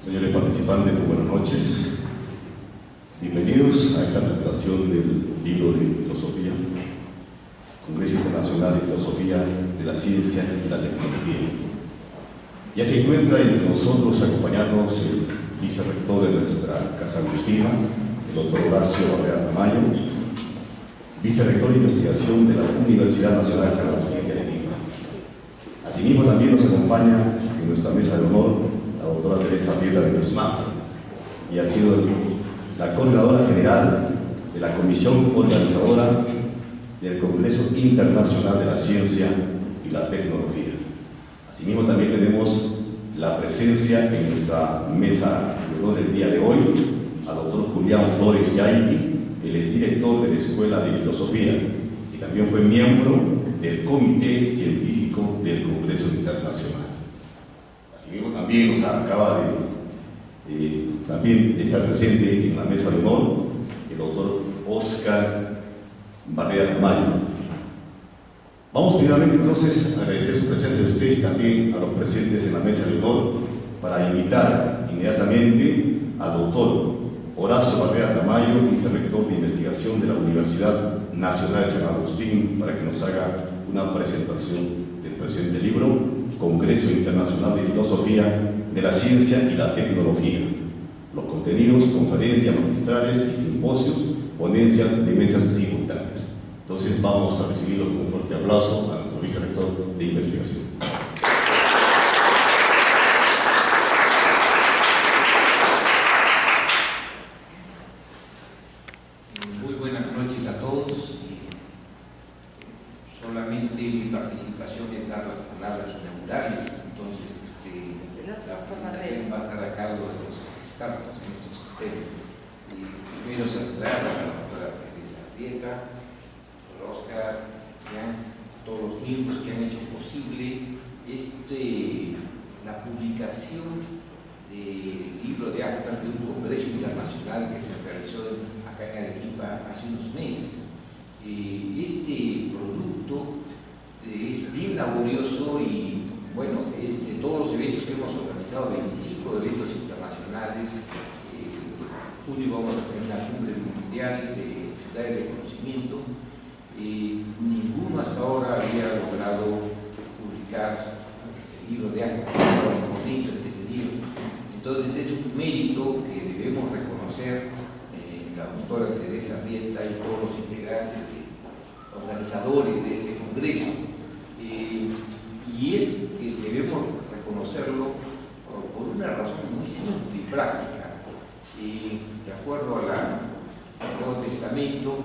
Señores participantes, muy buenas noches. Bienvenidos a esta presentación del libro de filosofía, Congreso Internacional de Filosofía de la Ciencia y la Tecnología. Ya se encuentra entre nosotros acompañarnos el vicerrector de nuestra Casa Agustina, el doctor Horacio Barrera Tamayo, vicerrector de investigación de la Universidad Nacional de San Agustín de Lima. Asimismo, también nos acompaña en nuestra mesa de honor la doctora Teresa Piedra de Guzmán, y ha sido la coordinadora general de la comisión organizadora del Congreso Internacional de la Ciencia y la Tecnología. Asimismo, también tenemos la presencia en nuestra mesa de honor del día de hoy al doctor Julián Flores Yaiqui, el exdirector de la Escuela de Filosofía y también fue miembro del Comité Científico del Congreso Internacional. Asimismo, también nos acaba de también estar presente en la mesa de honor el doctor Oscar Barrera Tamayo. Vamos finalmente entonces a agradecer su presencia de ustedes y también a los presentes en la mesa de honor para invitar inmediatamente al doctor Horacio Barrera Tamayo, vicerrector de investigación de la Universidad Nacional de San Agustín, para que nos haga una presentación del presente libro, Congreso Internacional de Filosofía de la Ciencia y la Tecnología. Los contenidos, conferencias magistrales y simposios, ponencias de mesas simultáneas. Entonces vamos a recibirlo con un fuerte aplauso a nuestro vicerrector de investigación. Muy buenas noches a todos. Solamente mi participación es dar las palabras inaugurales, entonces la presentación va a estar a cargo de los expertos en estos temas. Primero saludar a la doctora Teresa Piedra, al Oscar, a todos los miembros que han hecho posible la publicación del libro de actas de un congreso internacional que se realizó acá en Arequipa hace unos meses. Este producto es bien laborioso y bueno, es de todos los eventos que hemos organizado, 25 eventos internacionales. Junio vamos a tener la cumbre mundial de ciudades de conocimiento. Ninguno hasta ahora había logrado publicar el libro de actas, las ponencias que se dieron. Entonces es un mérito que debemos reconocer la doctora Teresa Piedra y todos los integrantes, organizadores de este congreso. Y es que debemos reconocerlo por una razón muy simple y práctica. De acuerdo al Nuevo Testamento,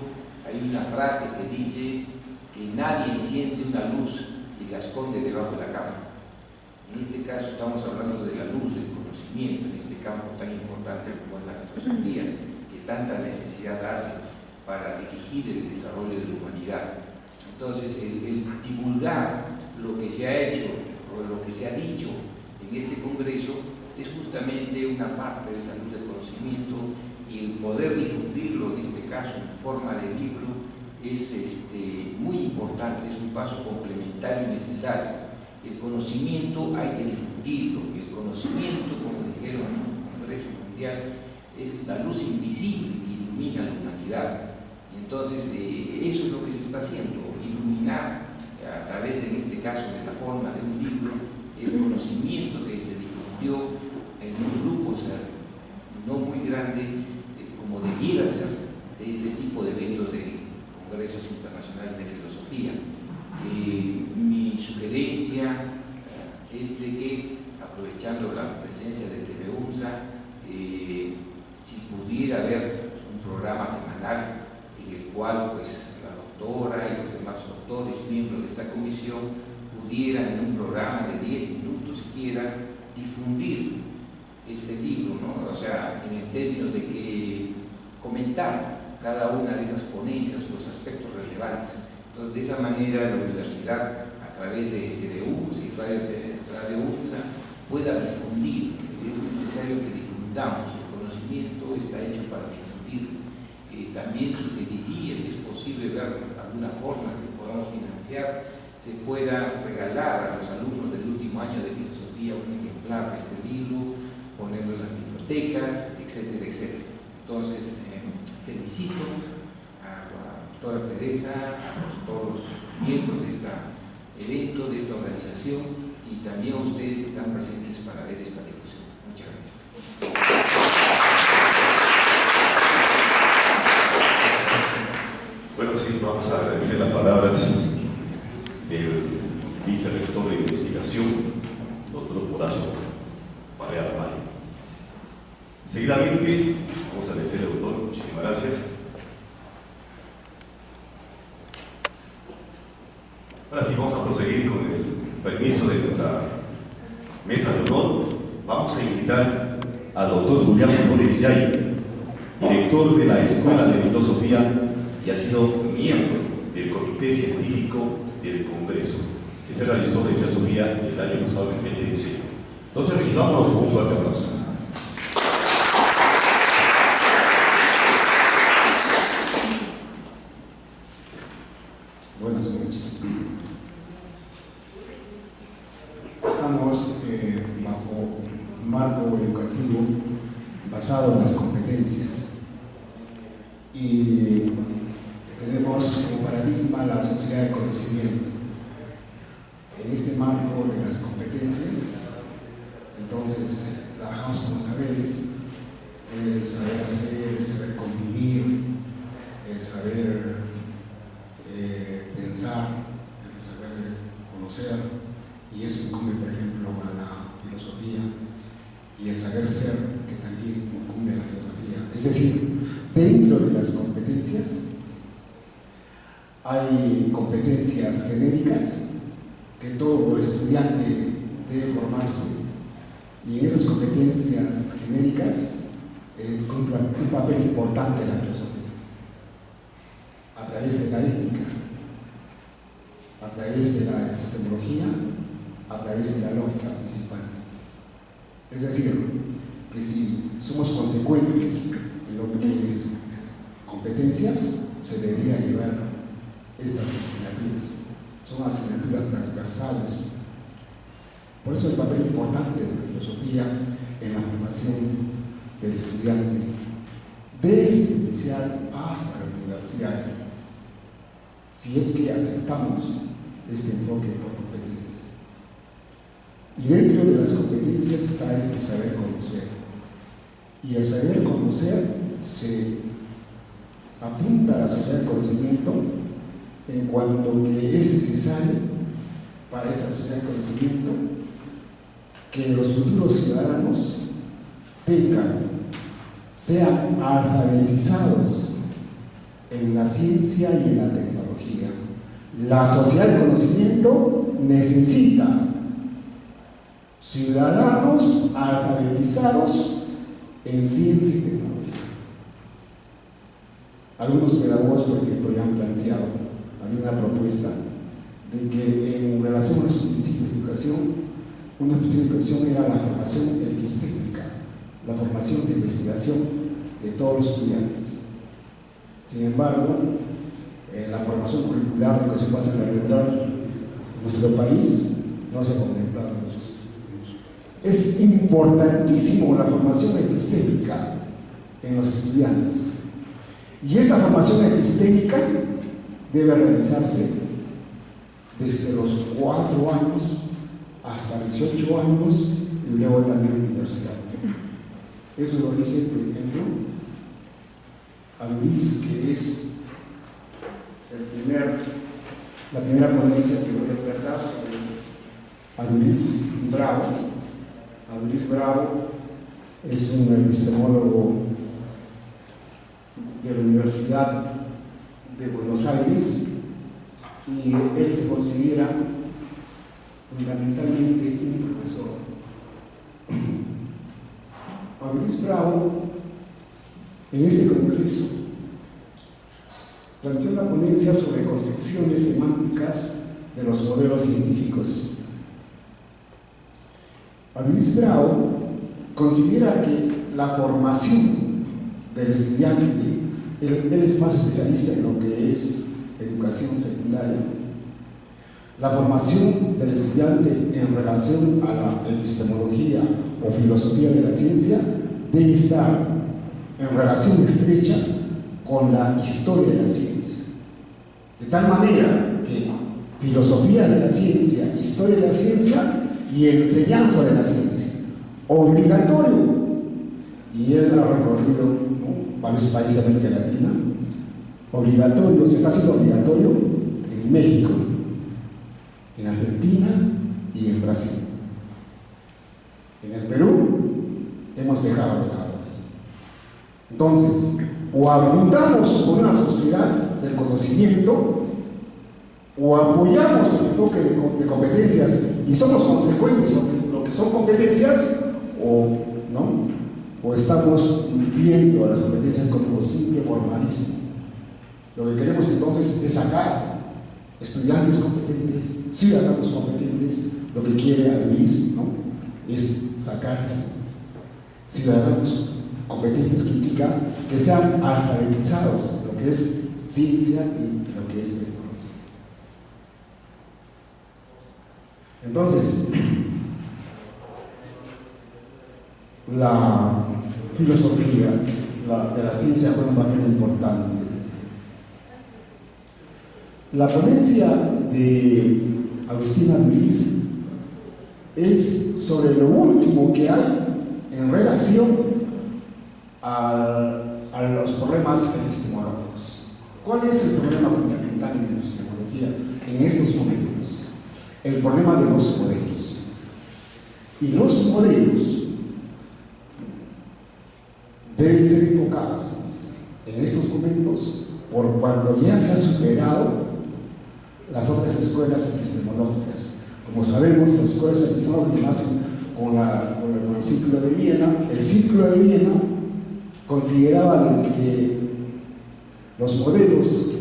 hay una frase que dice que nadie enciende una luz y la esconde debajo de la cama. En este caso estamos hablando de la luz del conocimiento, en este campo tan importante como es la filosofía, que tanta necesidad hace para dirigir el desarrollo de la humanidad. Entonces, el divulgar lo que se ha hecho o lo que se ha dicho en este congreso es justamente una parte de esa luz del conocimiento, y el poder difundirlo, en este caso en forma de libro, es muy importante, es un paso complementario y necesario. El conocimiento hay que difundirlo, y el conocimiento, como dijeron en un congreso mundial, es la luz invisible que ilumina la humanidad. Y entonces eso es lo que se está haciendo, iluminar a través, en este caso, de la forma de un libro, el conocimiento que se difundió en un grupo, o sea, no muy grande, como debiera ser, de este tipo de eventos de congresos internacionales de filosofía. Mi sugerencia es de que, aprovechando la presencia de TV UNSA, si pudiera haber un programa semanal en el cual pues, la doctora y los demás doctores, miembros de esta comisión, pudieran en un programa de 10 minutos siquiera difundir este libro, ¿no? O sea, en el término de que comentar cada una de esas ponencias, los aspectos relevantes. Entonces, de esa manera la universidad, a través de TVUNSA y Radio UNSA, pueda difundir. Es necesario que difundamos. El conocimiento está hecho para difundir. También sugeriría, si es posible, ver alguna forma que podamos financiar, se pueda regalar a los alumnos del último año de filosofía un ejemplar de este libro, ponerlo en las bibliotecas, etcétera, etcétera. Entonces, felicito a la doctora Teresa, a todos los miembros de este evento, de esta organización, y también a ustedes que están presentes para ver esta difusión. Muchas gracias. Bueno, sí, vamos a agradecer las palabras del vicerrector de investigación, doctor Horacio Parrea Ramallo. Seguidamente, vamos a agradecer al doctor, muchísimas gracias. Ahora sí, vamos a proseguir con el permiso de nuestra mesa de honor. Vamos a invitar al doctor Julián Flores Yay, director de la Escuela de Filosofía y ha sido miembro del Comité Científico del Congreso, que se realizó de Filosofía el año pasado, en el mes de diciembre. Entonces, recibámonos con un fuerte aplauso. Buenas noches. Estamos bajo un marco educativo basado en las competencias y tenemos como paradigma la sociedad de conocimiento. En este marco de las competencias, entonces trabajamos con los saberes, el saber hacer, el saber convivir, el saber pensar, el saber conocer, y eso incumbe, por ejemplo, a la filosofía, y el saber ser, que también incumbe a la filosofía. Es decir, dentro de las competencias hay competencias genéricas que todo estudiante debe formarse, y en esas competencias genéricas cumple un papel importante en la filosofía, a través de la ética, a través de la epistemología, a través de la lógica principal. Es decir, que si somos consecuentes en lo que es competencias, se debería llevar esas asignaturas. Son asignaturas transversales. Por eso el papel importante de la filosofía en la formación del estudiante, desde el inicial hasta la universidad, si es que aceptamos este enfoque por competencias. Y dentro de las competencias está este saber conocer. Y el saber conocer se apunta a la sociedad del conocimiento en cuanto que es necesario para esta sociedad del conocimiento que los futuros ciudadanos sean alfabetizados en la ciencia y en la tecnología. La sociedad del conocimiento necesita ciudadanos alfabetizados en ciencia y tecnología. Algunos pedagogos, por ejemplo, ya han planteado, hay una propuesta de que en relación a los principios de educación, una principio de educación era la formación epistémica, la formación de investigación de todos los estudiantes. Sin embargo, la formación curricular de educación básica regular en nuestro país no se ha contemplado. Es importantísimo la formación epistémica en los estudiantes. Y esta formación epistémica debe realizarse desde los 4 años hasta 18 años y luego también universidad. Eso lo dice, por ejemplo, Luis, que es la primera ponencia que voy a tratar sobre Luis Bravo. Luis Bravo es un epistemólogo de la Universidad de Buenos Aires y él se considera fundamentalmente un profesor. Luis Bravo, en este congreso, planteó una ponencia sobre concepciones semánticas de los modelos científicos. Luis Bravo considera que la formación del estudiante, él es más especialista en lo que es educación secundaria, La formación del estudiante en relación a la epistemología o filosofía de la ciencia debe estar en relación estrecha con la historia de la ciencia. De tal manera que filosofía de la ciencia, historia de la ciencia y enseñanza de la ciencia, obligatorio. Y él ha recorrido, ¿no?, varios países de América Latina. Obligatorio, se está haciendo obligatorio en México, en Argentina y en Brasil. En el Perú hemos dejado de lado eso. Entonces, o apuntamos por una sociedad del conocimiento, o apoyamos el enfoque de competencias y somos consecuentes lo que son competencias, o no, o estamos viendo a las competencias como simple formalismo. Lo que queremos entonces es sacar estudiantes competentes, ciudadanos competentes. Lo que quiere Adulis, ¿no?, es sacar ciudadanos competentes, que implica que sean alfabetizados en lo que es ciencia y lo que es tecnología. Entonces, la filosofía de la ciencia juega un papel importante. La ponencia de Agustín Adulis es sobre lo último que hay en relación a los problemas epistemológicos. ¿Cuál es el problema fundamental en la epistemología en estos momentos? El problema de los modelos. Y los modelos deben ser enfocados en estos momentos por cuando ya se ha superado las otras escuelas epistemológicas. Como sabemos, las escuelas epistemológicas nacen con el ciclo de Viena. El ciclo de Viena consideraba que los modelos,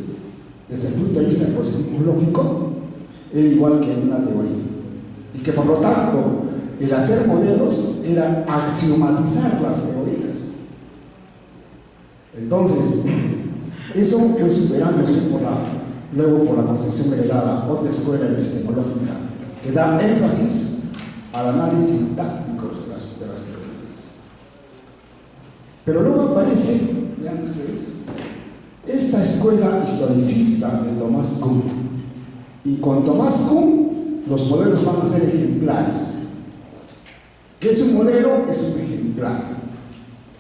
desde el punto de vista epistemológico, era igual que una teoría, y que por lo tanto el hacer modelos era axiomatizar las teorías. Entonces, eso fue superándose luego por la concepción heredada, otra escuela epistemológica que da énfasis al análisis sintáctico de las teorías. Pero luego aparece, vean ustedes, esta escuela historicista de Thomas Kuhn. Y con Thomas Kuhn los modelos van a ser ejemplares. ¿Qué es un modelo? Es un ejemplar.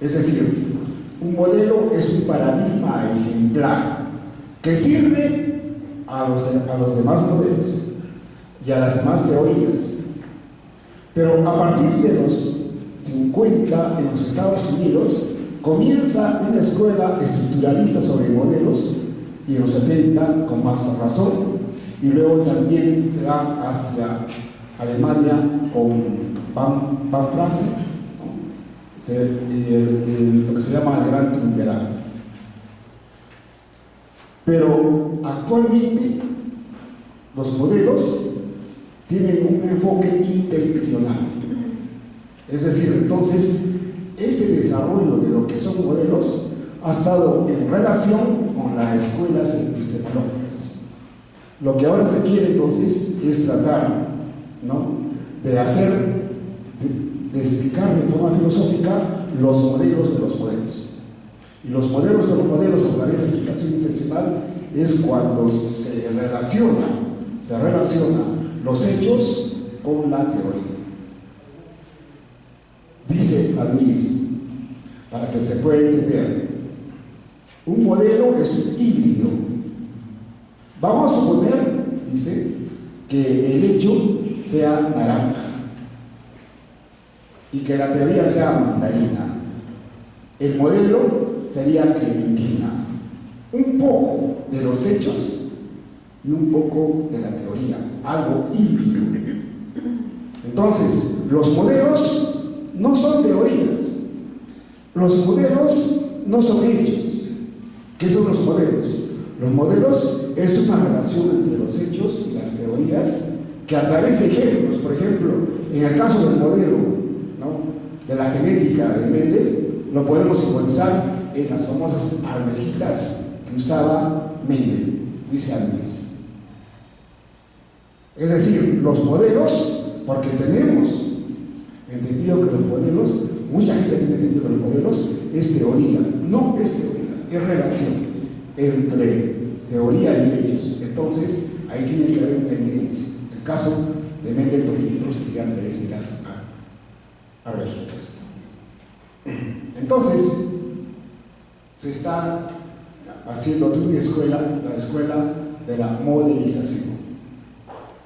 Es decir, un modelo es un paradigma ejemplar que sirve a los demás modelos y a las demás teorías. Pero a partir de los 50 en los Estados Unidos comienza una escuela estructuralista sobre modelos, y en los 70 con más razón, y luego también se va hacia Alemania con Van Frase, ¿no?, lo que se llama el Gran Triunvirato. Pero actualmente los modelos tienen un enfoque intencional. Es decir, entonces, este desarrollo de lo que son modelos ha estado en relación con las escuelas epistemológicas. Lo que ahora se quiere entonces es tratar, ¿no?, de explicar de forma filosófica los modelos de los modelos. Y los modelos de los modelos a través de explicación intencional es cuando se relaciona los hechos con la teoría. Dice Adulis, para que se pueda entender, un modelo es un híbrido. Vamos a suponer, dice, que el hecho sea naranja y que la teoría sea mandarina. El modelo sería clementina. Un poco de los hechos y un poco de la teoría, algo híbrido. Entonces, los modelos no son teorías, los modelos no son hechos. ¿Qué son los modelos? Los modelos es una relación entre los hechos y las teorías que a través de ejemplos, por ejemplo, en el caso del modelo, ¿no?, de la genética de Mendel, lo podemos simbolizar en las famosas almejitas que usaba Mendel, dice Adulis. Es decir, los modelos, porque tenemos entendido que los modelos, mucha gente tiene entendido que los modelos es teoría, no es teoría, es relación entre teoría y hechos. Entonces, ahí tiene que haber una evidencia. El caso de Mendel, por ejemplo, sería Andrés de las arvejitas. Entonces, se está haciendo de una escuela, la escuela de la modelización.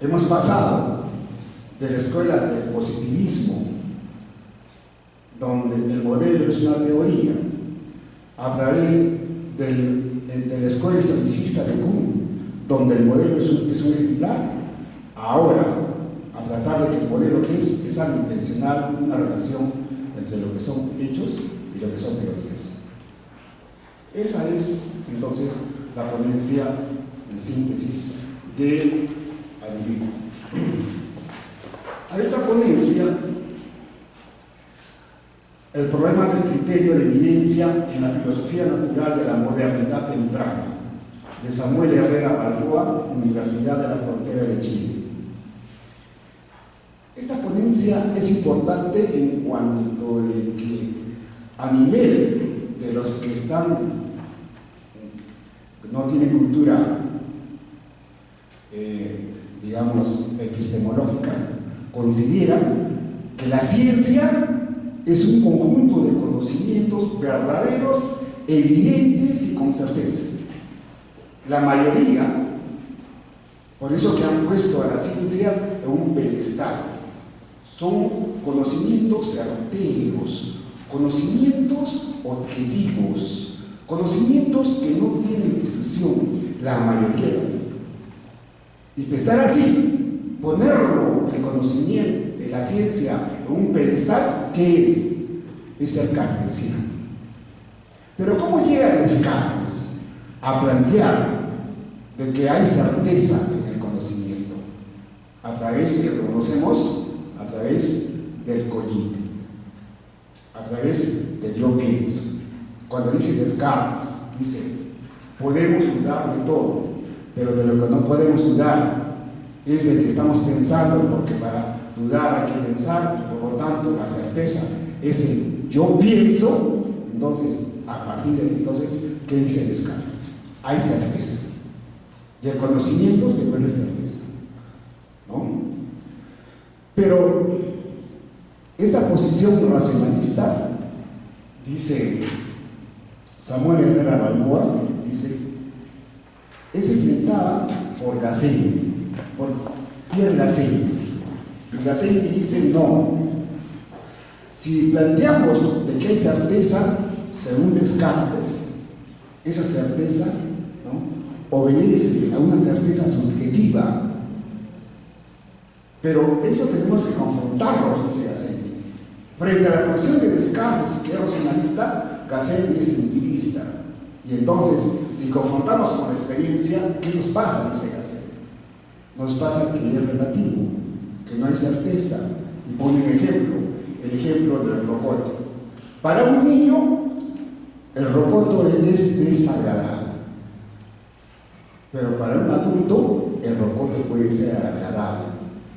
Hemos pasado de la escuela del positivismo, donde el modelo es una teoría, a través de la escuela historicista de Kuhn, donde el modelo es un ejemplar, ahora a tratar de que el modelo que es algo intencional, una relación entre lo que son hechos y lo que son teorías. Esa es entonces la ponencia en síntesis de Avilés. A esta ponencia, el problema del criterio de evidencia en la filosofía natural de la modernidad temprana, de Samuel Herrera Balboa, Universidad de la Frontera de Chile. Esta ponencia es importante en cuanto a que a nivel de los que no tienen cultura, digamos, epistemológica, consideran que la ciencia es un conjunto de conocimientos verdaderos, evidentes y con certeza. La mayoría, por eso que han puesto a la ciencia en un pedestal, son conocimientos certeros, conocimientos objetivos, conocimientos que no tienen discusión, la mayoría. Y pensar así, ponerlo, el conocimiento de la ciencia en un pedestal, ¿qué es? Es ser cartesiano. Pero ¿cómo llega Descartes a plantear de que hay certeza en el conocimiento? A través de lo que conocemos, a través del cogito, a través del yo pienso. Cuando dice Descartes, dice, podemos dudar de todo, pero de lo que no podemos dudar es de que estamos pensando, porque para dudar hay que pensar, y por lo tanto la certeza es el yo pienso. Entonces, a partir de entonces, ¿qué dice Descartes? Hay certeza. Y el conocimiento se vuelve certeza, ¿no? Pero esta posición racionalista, dice Samuel Herrera Balboa, dice, es enfrentada por Gassendi, por Pierre Gassendi. Y Gassendi dice, no, si planteamos de que hay certeza, según Descartes, esa certeza, ¿no?, obedece a una certeza subjetiva. Pero eso tenemos que confrontarlo, dice Gassendi. Frente a la posición de Descartes, que es racionalista, Gassendi es empirista. Y entonces, si confrontamos con la experiencia, ¿qué nos pasa? Dice Gassendi. Nos pasa que es relativo, que no hay certeza. Y pone un ejemplo, el ejemplo del rocoto. Para un niño, el rocoto es desagradable. Pero para un adulto, el rocoto puede ser agradable.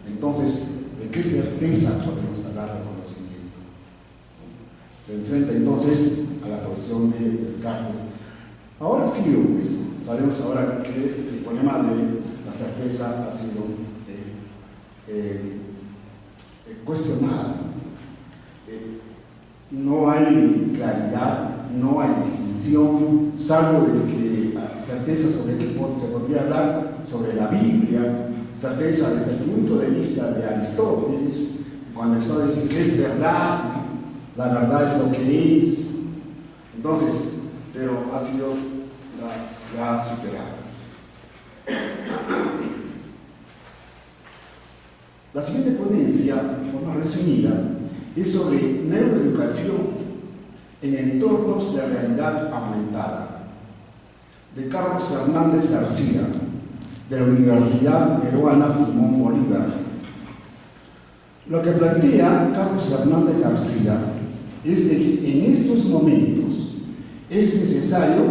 Entonces, ¿de qué certeza podemos hablar de conocimiento? Se enfrenta entonces a la posición de Descartes. Ahora sí, pues, sabemos ahora que el problema de la certeza ha sido cuestionado. No hay claridad, no hay distinción, salvo de que certeza sobre qué se podría hablar, sobre la Biblia, certeza desde el punto de vista de Aristóteles, cuando Aristóteles dice que es verdad, la verdad es lo que es. Entonces, pero ha sido ya superado. La siguiente ponencia, de forma resumida, es sobre neuroeducación en entornos de realidad aumentada, de Carlos Fernández García, de la Universidad Peruana Simón Bolívar. Lo que plantea Carlos Fernández García es de que en estos momentos es necesario,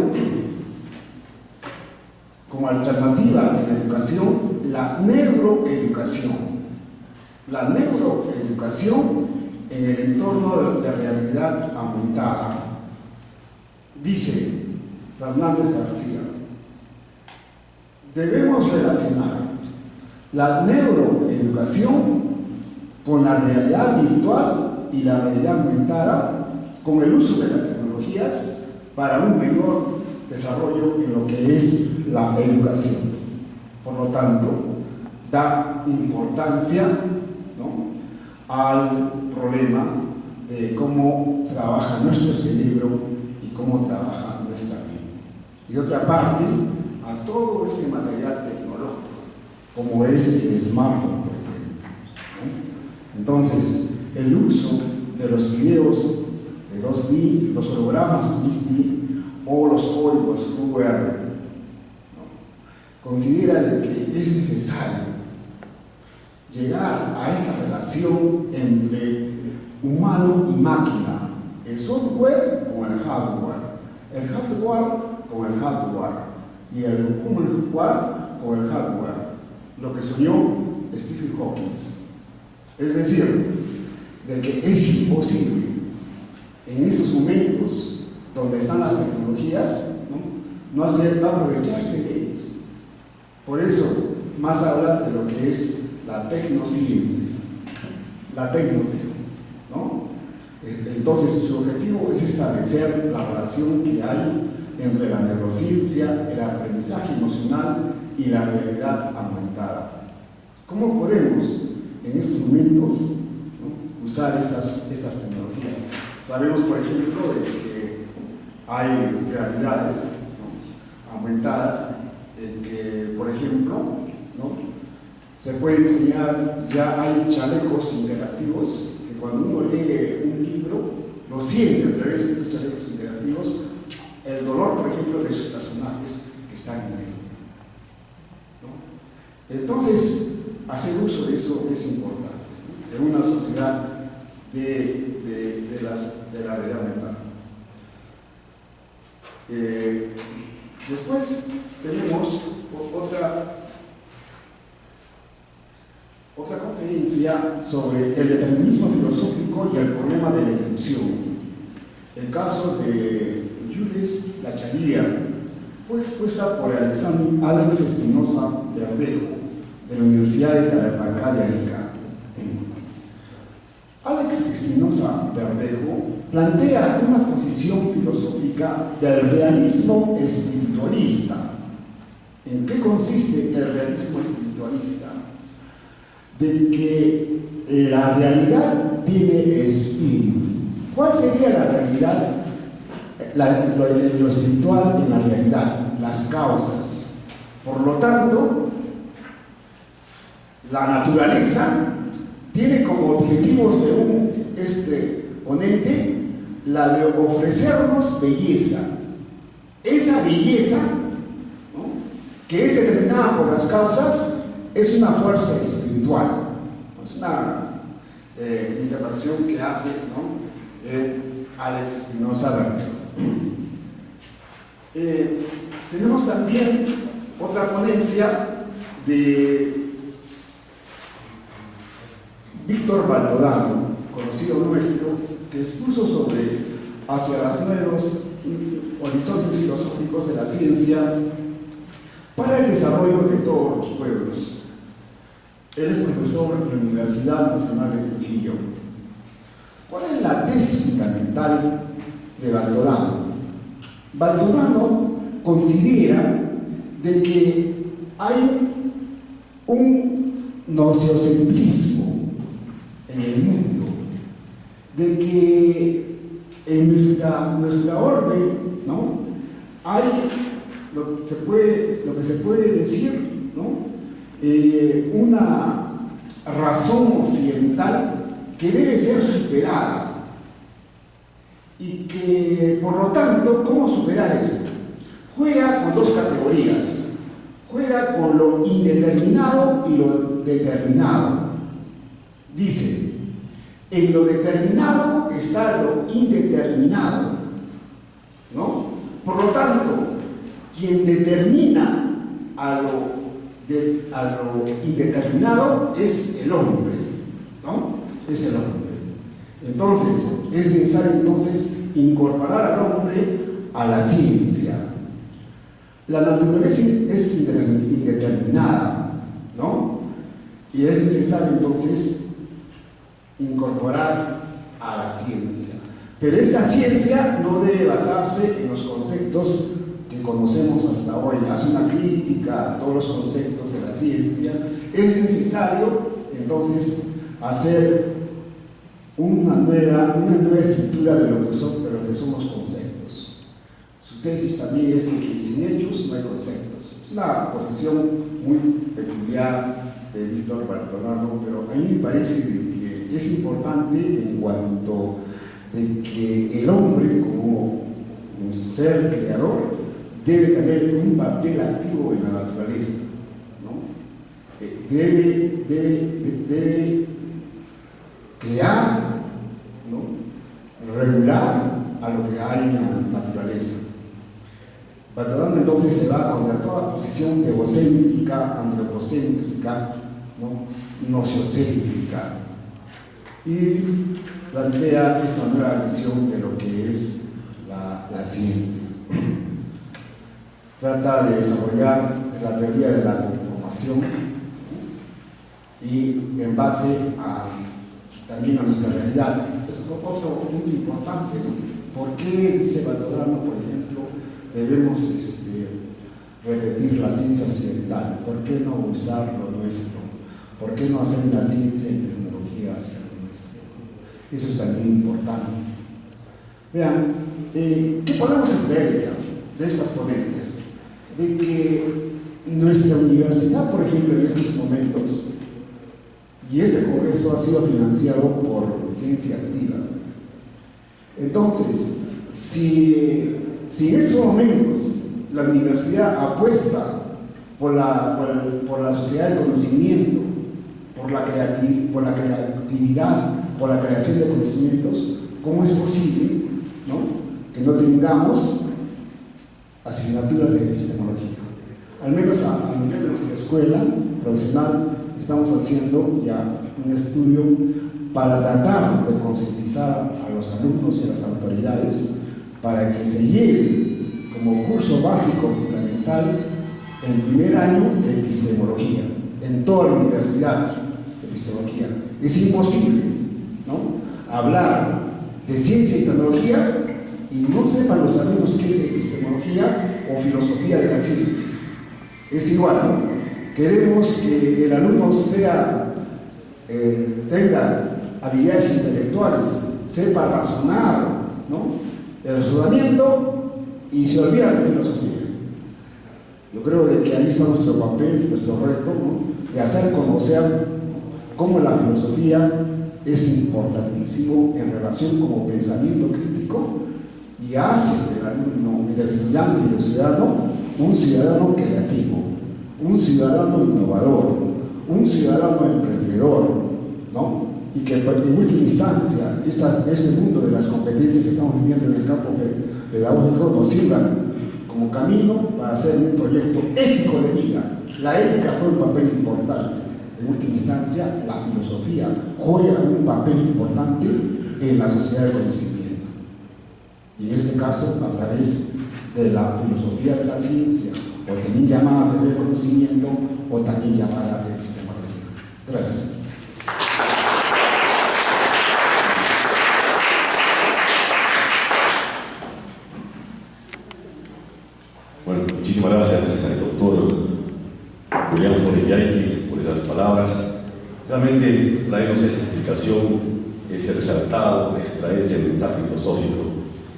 como alternativa en la educación, la neuroeducación. La neuroeducación en el entorno de realidad aumentada. Dice Fernández García, debemos relacionar la neuroeducación con la realidad virtual y la realidad aumentada, con el uso de las tecnologías para un mejor desarrollo en lo que es la educación. Por lo tanto, da importancia, ¿no?, al problema de cómo trabaja nuestro cerebro y cómo trabaja nuestra mente. Y otra parte, a todo ese material tecnológico, como es el smartphone, por ejemplo, ¿no? Entonces, el uso de los videos de 2D, los hologramas 3D o los códigos QR, ¿no?, considera de que es necesario llegar a esta relación entre humano y máquina, el software con el hardware con el hardware y el human con el hardware, lo que soñó Stephen Hawking. Es decir, de que es imposible en estos momentos donde están las tecnologías, no aprovecharse de ellos. Por eso, más habla de lo que es la tecnociencia, ¿no? Entonces, su objetivo es establecer la relación que hay entre la neurociencia, el aprendizaje emocional y la realidad aumentada. ¿Cómo podemos en estos momentos, ¿no?, usar estas tecnologías? Sabemos, por ejemplo, de que hay realidades, ¿no?, aumentadas, en que, por ejemplo, ¿no?, se puede enseñar, ya hay chalecos interactivos, que cuando uno lee un libro, lo siente a través de estos chalecos interactivos, el dolor, por ejemplo, de sus personajes que están en él, ¿no? Entonces, hacer uso de eso es importante, ¿no?, en una sociedad de la realidad aumentada. Después tenemos otra conferencia sobre el determinismo filosófico y el problema de la inducción. El caso de Jules Lacharia fue expuesta por Alex Espinosa Verdejo, de la Universidad de Tarapacá de Arica. Alex Espinosa Verdejo plantea una posición filosófica del realismo espiritualista. ¿En qué consiste el realismo espiritualista? De que la realidad tiene espíritu. ¿Cuál sería la realidad? Lo espiritual en la realidad, las causas. Por lo tanto, la naturaleza tiene como objetivo, según este ponente, la de ofrecernos belleza. Esa belleza, ¿no?, que es determinada por las causas, es una fuerza espiritual. Es una interpretación que hace, ¿no?, Alex Espinosa Verdejo. Tenemos también otra ponencia de Víctor Baltodano, conocido nuestro, que expuso sobre hacia los nuevos horizontes filosóficos de la ciencia para el desarrollo de todos los pueblos. Él es profesor de la Universidad Nacional de Trujillo. ¿Cuál es la tesis fundamental de Baltodano? Baltodano considera de que hay un nociocentrismo en el mundo, de que en nuestra orden, ¿no?, hay lo que se puede decir, ¿no?, una razón occidental que debe ser superada, y que, por lo tanto, ¿cómo superar esto? Juega con dos categorías, juega con lo indeterminado y lo determinado. Dice, en lo determinado está lo indeterminado, ¿no? Por lo tanto, quien determina a lo a lo indeterminado es el hombre, ¿no? Es el hombre. Entonces, es necesario entonces incorporar al hombre a la ciencia. La naturaleza es indeterminada, ¿no? Y es necesario entonces incorporar a la ciencia. Pero esta ciencia no debe basarse en los conceptos que conocemos hasta hoy. Hace una crítica a todos los conceptos de la ciencia. Es necesario entonces hacer una nueva estructura de lo que son los conceptos. Su tesis también es de que sin ellos no hay conceptos. Es una posición muy peculiar de Víctor Bartolano, pero a mí me parece que es importante en cuanto de que el hombre como un ser creador debe tener un papel activo en la naturaleza, ¿no? Debe crear, ¿no? Regular a lo que hay en la naturaleza. Bartolano entonces se va contra toda posición teocéntrica, antropocéntrica, ¿no? Nociocéntrica, y plantea esta nueva visión de lo que es la ciencia. Trata de desarrollar la teoría de la conformación y en base también a nuestra realidad. Es otro punto importante, ¿no? ¿Por qué, dice Bartolano, por ejemplo, debemos repetir la ciencia occidental? ¿Por qué no usar lo nuestro? ¿Por qué no hacer la ciencia y tecnología hacia lo nuestro? Eso es también importante. Vean, ¿qué podemos entender de estas ponencias? De que nuestra universidad, por ejemplo, en estos momentos, y este congreso ha sido financiado por Ciencia Activa. Entonces, si en estos momentos la universidad apuesta por la sociedad del conocimiento, por la creatividad, por la creación de conocimientos, ¿cómo es posible, ¿no?, que no tengamos asignaturas de epistemología? Al menos a nivel de nuestra escuela profesional estamos haciendo ya un estudio para tratar de concientizar a los alumnos y a las autoridades para que se lleve como curso básico fundamental en primer año de epistemología, en toda la universidad de epistemología. Es imposible, ¿no?, hablar de ciencia y tecnología y no sepan los alumnos qué es epistemología o filosofía de la ciencia. Es igual, ¿no? Queremos que el alumno tenga habilidades intelectuales, sepa razonar, ¿no?, el razonamiento, y se olvida de filosofía. Yo creo de que ahí está nuestro papel, nuestro reto, ¿no?, de hacer conocer cómo la filosofía es importantísimo en relación como pensamiento crítico y hace del alumno y del estudiante y del ciudadano un ciudadano creativo, un ciudadano innovador, un ciudadano emprendedor, ¿no? Y que en última instancia este mundo de las competencias que estamos viviendo en el campo pedagógico nos sirvan como camino para hacer un proyecto ético de vida. La ética juega un papel importante. En última instancia, la filosofía juega un papel importante en la sociedad del conocimiento. Y en este caso, a través de la filosofía de la ciencia, o también llamada teoría del conocimiento, o también llamada epistemología. Gracias. Bueno, muchísimas gracias al doctor Julián Flores por esas palabras. Realmente traernos esa explicación, ese resaltado, extraer ese mensaje filosófico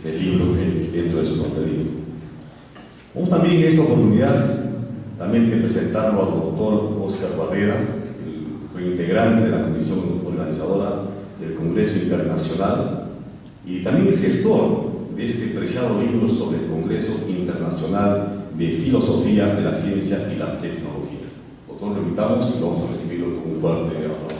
del libro dentro de su contenido. Vamos también en esta oportunidad realmente presentarlo al doctor Óscar Barrera, que fue integrante de la comisión organizadora del Congreso Internacional y también es gestor de este preciado libro sobre el Congreso Internacional de Filosofía de la Ciencia y la Tecnología. Doctor, lo invitamos y vamos a recibirlo con un fuerte aplauso.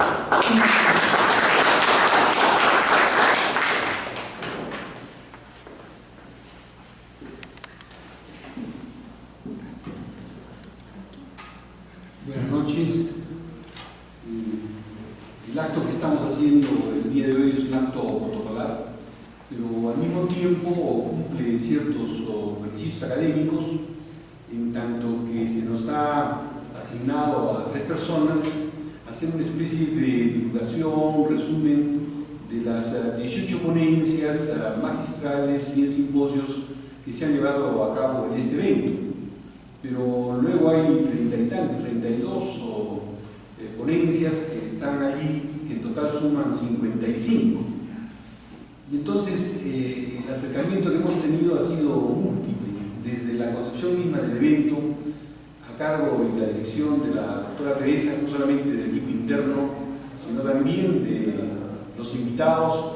El acto que estamos haciendo el día de hoy es un acto protocolar, pero al mismo tiempo cumple ciertos requisitos académicos, en tanto que se nos ha asignado a 3 personas hacer una especie de divulgación, resumen de las 18 ponencias magistrales y simposios que se han llevado a cabo en este evento. Pero luego hay 32 ponencias que están allí, que en total suman 55. Y entonces el acercamiento que hemos tenido ha sido múltiple, desde la concepción misma del evento, a cargo y la dirección de la doctora Teresa, no solamente del equipo interno, sino también de los invitados,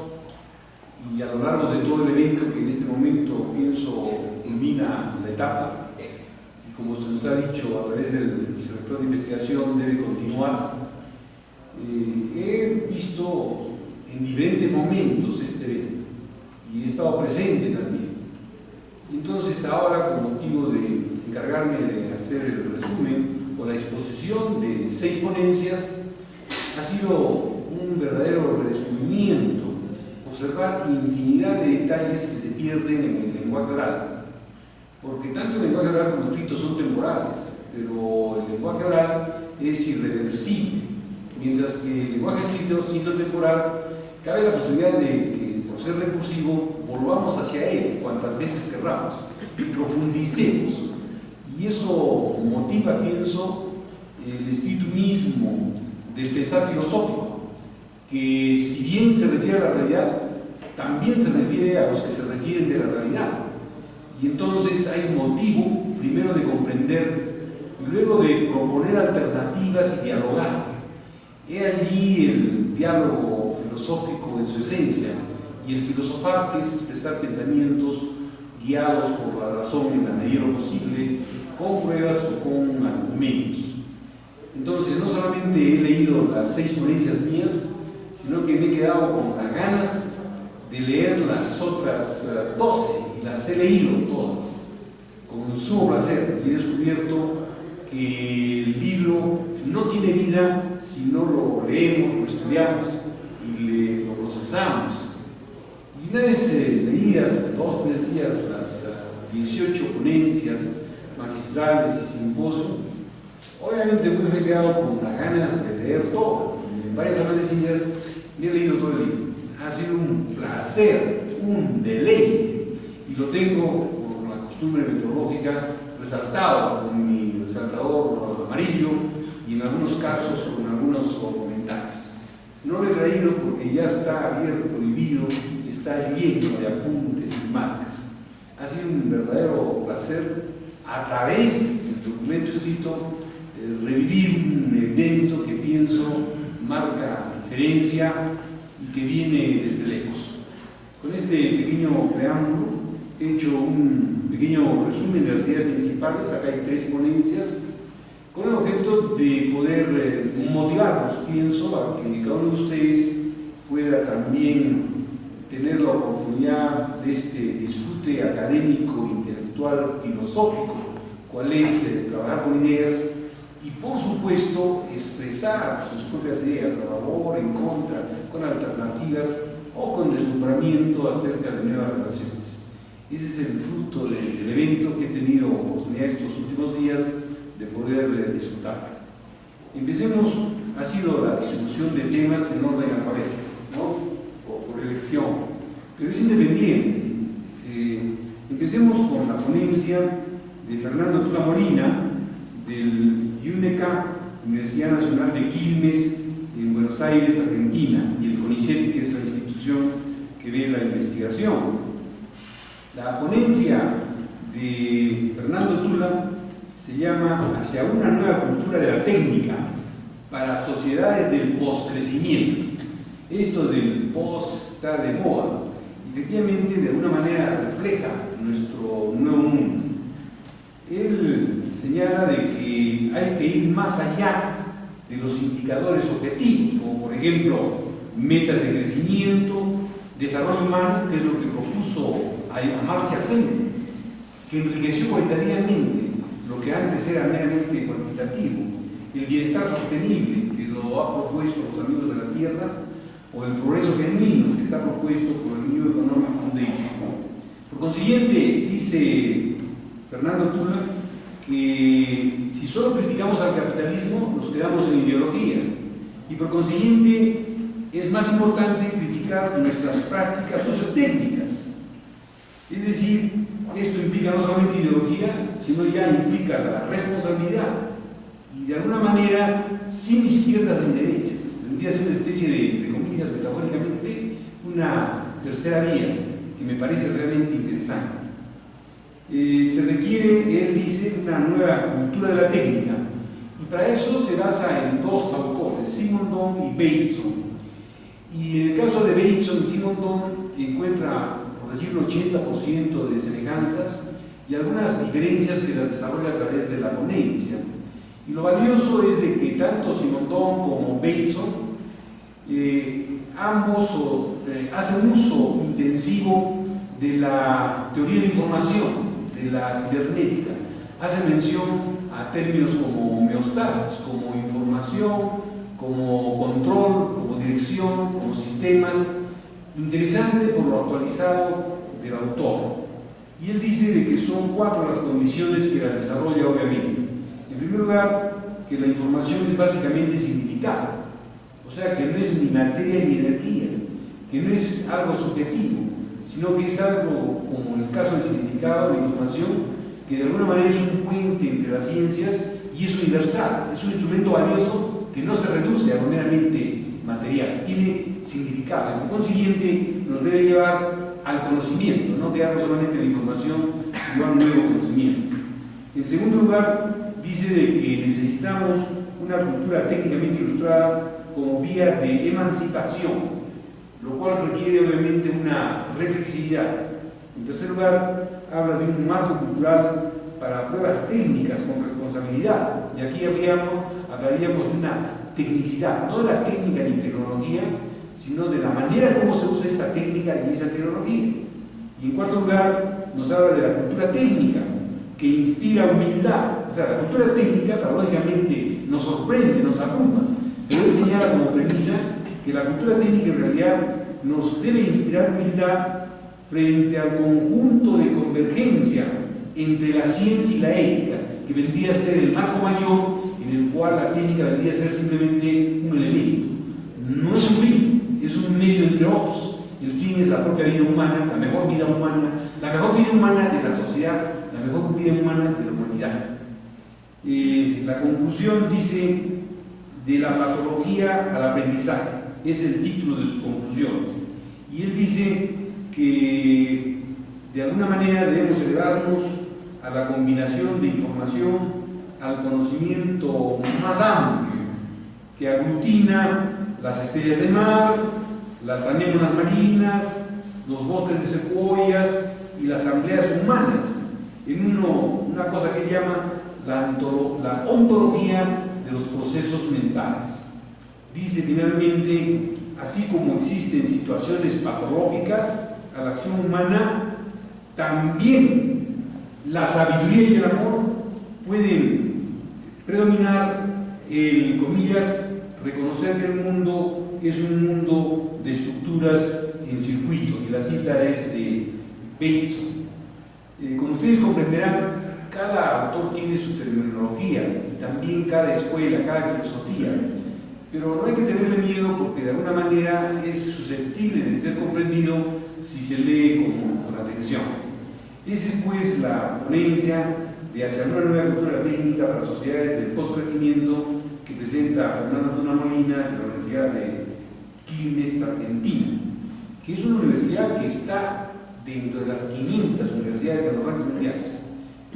y a lo largo de todo el evento, que en este momento pienso culmina la etapa, y como se nos ha dicho a través del vicerrector de investigación, debe continuar. He visto en diferentes momentos este evento y he estado presente también. Entonces ahora, con motivo de encargarme de hacer el resumen o la exposición de 6 ponencias, ha sido un verdadero redescubrimiento observar infinidad de detalles que se pierden en el lenguaje oral, porque tanto el lenguaje oral como escrito son temporales, pero el lenguaje oral es irreversible, mientras que el lenguaje escrito, siendo temporal, cabe la posibilidad de que, por ser recursivo, volvamos hacia él cuantas veces querramos y profundicemos. Y eso motiva, pienso, el espíritu mismo del pensar filosófico, que si bien se refiere a la realidad, también se refiere a los que se refieren de la realidad. Y entonces hay motivo, primero, de comprender y luego de proponer alternativas y dialogar. He allí el diálogo filosófico en su esencia, y el filosofar, que es expresar pensamientos guiados por la razón en la medida de lo posible, con pruebas o con argumentos. Entonces, no solamente he leído las 6 ponencias mías, sino que me he quedado con las ganas de leer las otras 12, y las he leído todas, con sumo placer, y he descubierto que el libro no tiene vida si no lo leemos, lo estudiamos y lo procesamos. Y una vez leídas 2 o 3 días las 18 ponencias magistrales y simposios, obviamente me he quedado con las ganas de leer todo, y en varias amanecidas me he leído todo el libro. Ha sido un placer, un deleite, y lo tengo por la costumbre metodológica resaltado con mi resaltador amarillo, y en algunos casos con algunos comentarios. No lo he traído porque ya está abierto, prohibido, está lleno de apuntes y marcas. Ha sido un verdadero placer, a través del documento escrito, revivir un evento que pienso marca diferencia y que viene desde lejos. Con este pequeño preámbulo he hecho un pequeño resumen de las ideas principales. Acá hay 3 ponencias, con el objeto de poder motivarlos, pienso, a que cada uno de ustedes pueda también tener la oportunidad de este disfrute académico, intelectual, filosófico, cual es trabajar con ideas y, por supuesto, expresar sus propias ideas a favor, en contra, con alternativas o con deslumbramiento acerca de nuevas relaciones. Ese es el fruto del evento que he tenido oportunidad estos últimos días de poder disfrutar. Empecemos. Ha sido la distribución de temas en orden alfabético, ¿no? O por elección, pero es independiente. Empecemos con la ponencia de Fernando Tula Molina, del UNECA, Universidad Nacional de Quilmes, en Buenos Aires, Argentina, y el CONICET, que es la institución que ve la investigación. La ponencia de Fernando Tula se llama Hacia una nueva cultura de la técnica para sociedades del postcrecimiento. Esto del post está de moda. Efectivamente, de alguna manera refleja nuestro nuevo mundo. Él señala de que hay que ir más allá de los indicadores objetivos, como por ejemplo metas de crecimiento, desarrollo humano, que es lo que propuso Amartya Sen, que enriqueció cualitativamente lo que antes era meramente cuantitativo, el bienestar sostenible, que que lo ha propuesto los amigos de la Tierra, o el progreso genuino que está propuesto por el New Economic Foundation. Por consiguiente, dice Fernando Tula que si solo criticamos al capitalismo nos quedamos en ideología, y por consiguiente es más importante criticar nuestras prácticas sociotécnicas. Es decir, esto implica no solamente ideología, sino ya implica la responsabilidad, y de alguna manera sin izquierdas ni derechas. Tendría que ser una especie de, entre comillas, metafóricamente, una tercera vía que me parece realmente interesante. Se requiere, él dice, una nueva cultura de la técnica, y para eso se basa en dos autores, Simondon y Bateson. Y en el caso de Bateson y Simondon encuentra, por decirlo, 80% de semejanzas y algunas diferencias que las desarrolla a través de la ponencia. Y lo valioso es de que tanto Simondon como Bateson ambos hacen uso intensivo de la teoría de la información, de la cibernética. Hacen mención a términos como homeostasis, como información, como control, como dirección, como sistemas. Interesante por lo actualizado del autor. Y él dice de que son 4 las condiciones que las desarrolla, obviamente. En primer lugar, que la información es básicamente significado, o sea que no es ni materia ni energía, que no es algo subjetivo, sino que es algo, como en el caso del significado, la información, que de alguna manera es un puente entre las ciencias y es universal, es un instrumento valioso que no se reduce a lo meramente material, tiene significado, y por consiguiente nos debe llevar al conocimiento, no quedarnos solamente en la información, sino a un nuevo conocimiento. En segundo lugar, dice de que necesitamos una cultura técnicamente ilustrada como vía de emancipación, lo cual requiere obviamente una reflexividad. En tercer lugar, habla de un marco cultural para pruebas técnicas con responsabilidad, y aquí hablaríamos de una tecnicidad, no de la técnica ni tecnología, sino de la manera como se usa esa técnica y esa tecnología. Y en cuarto lugar, nos habla de la cultura técnica, que inspira humildad. O sea, la cultura técnica, paradójicamente, nos sorprende, nos abruma, pero él señala como premisa que la cultura técnica en realidad nos debe inspirar humildad frente al conjunto de convergencia entre la ciencia y la ética, que vendría a ser el marco mayor en el cual la técnica vendría a ser simplemente un elemento. No es un fin, es un medio entre otros. El fin es la propia vida humana, la mejor vida humana de la sociedad, la mejor vida humana de la humanidad. La conclusión dice de la patología al aprendizaje, es el título de sus conclusiones. Y él dice que de alguna manera debemos elevarnos a la combinación de información, al conocimiento más amplio, que aglutina las estrellas de mar, las anémonas marinas, los bosques de secuoyas y las asambleas humanas, en una cosa que llama la ontología de los procesos mentales. Dice finalmente, así como existen situaciones patológicas a la acción humana, también la sabiduría y el amor pueden predominar, comillas, reconocer que el mundo es un mundo de estructuras en circuito, y la cita es de Bateson. Como ustedes comprenderán, cada autor tiene su terminología y también cada escuela, cada filosofía, pero no hay que tenerle miedo porque de alguna manera es susceptible de ser comprendido si se lee con atención. Esa es pues la ponencia de Hacia una nueva cultura técnica para sociedades del postcrecimiento que presenta Fernando Tuna Molina de la Universidad de Quilmes, Argentina, que es una universidad que está dentro de las 500 universidades en los rankings mundiales.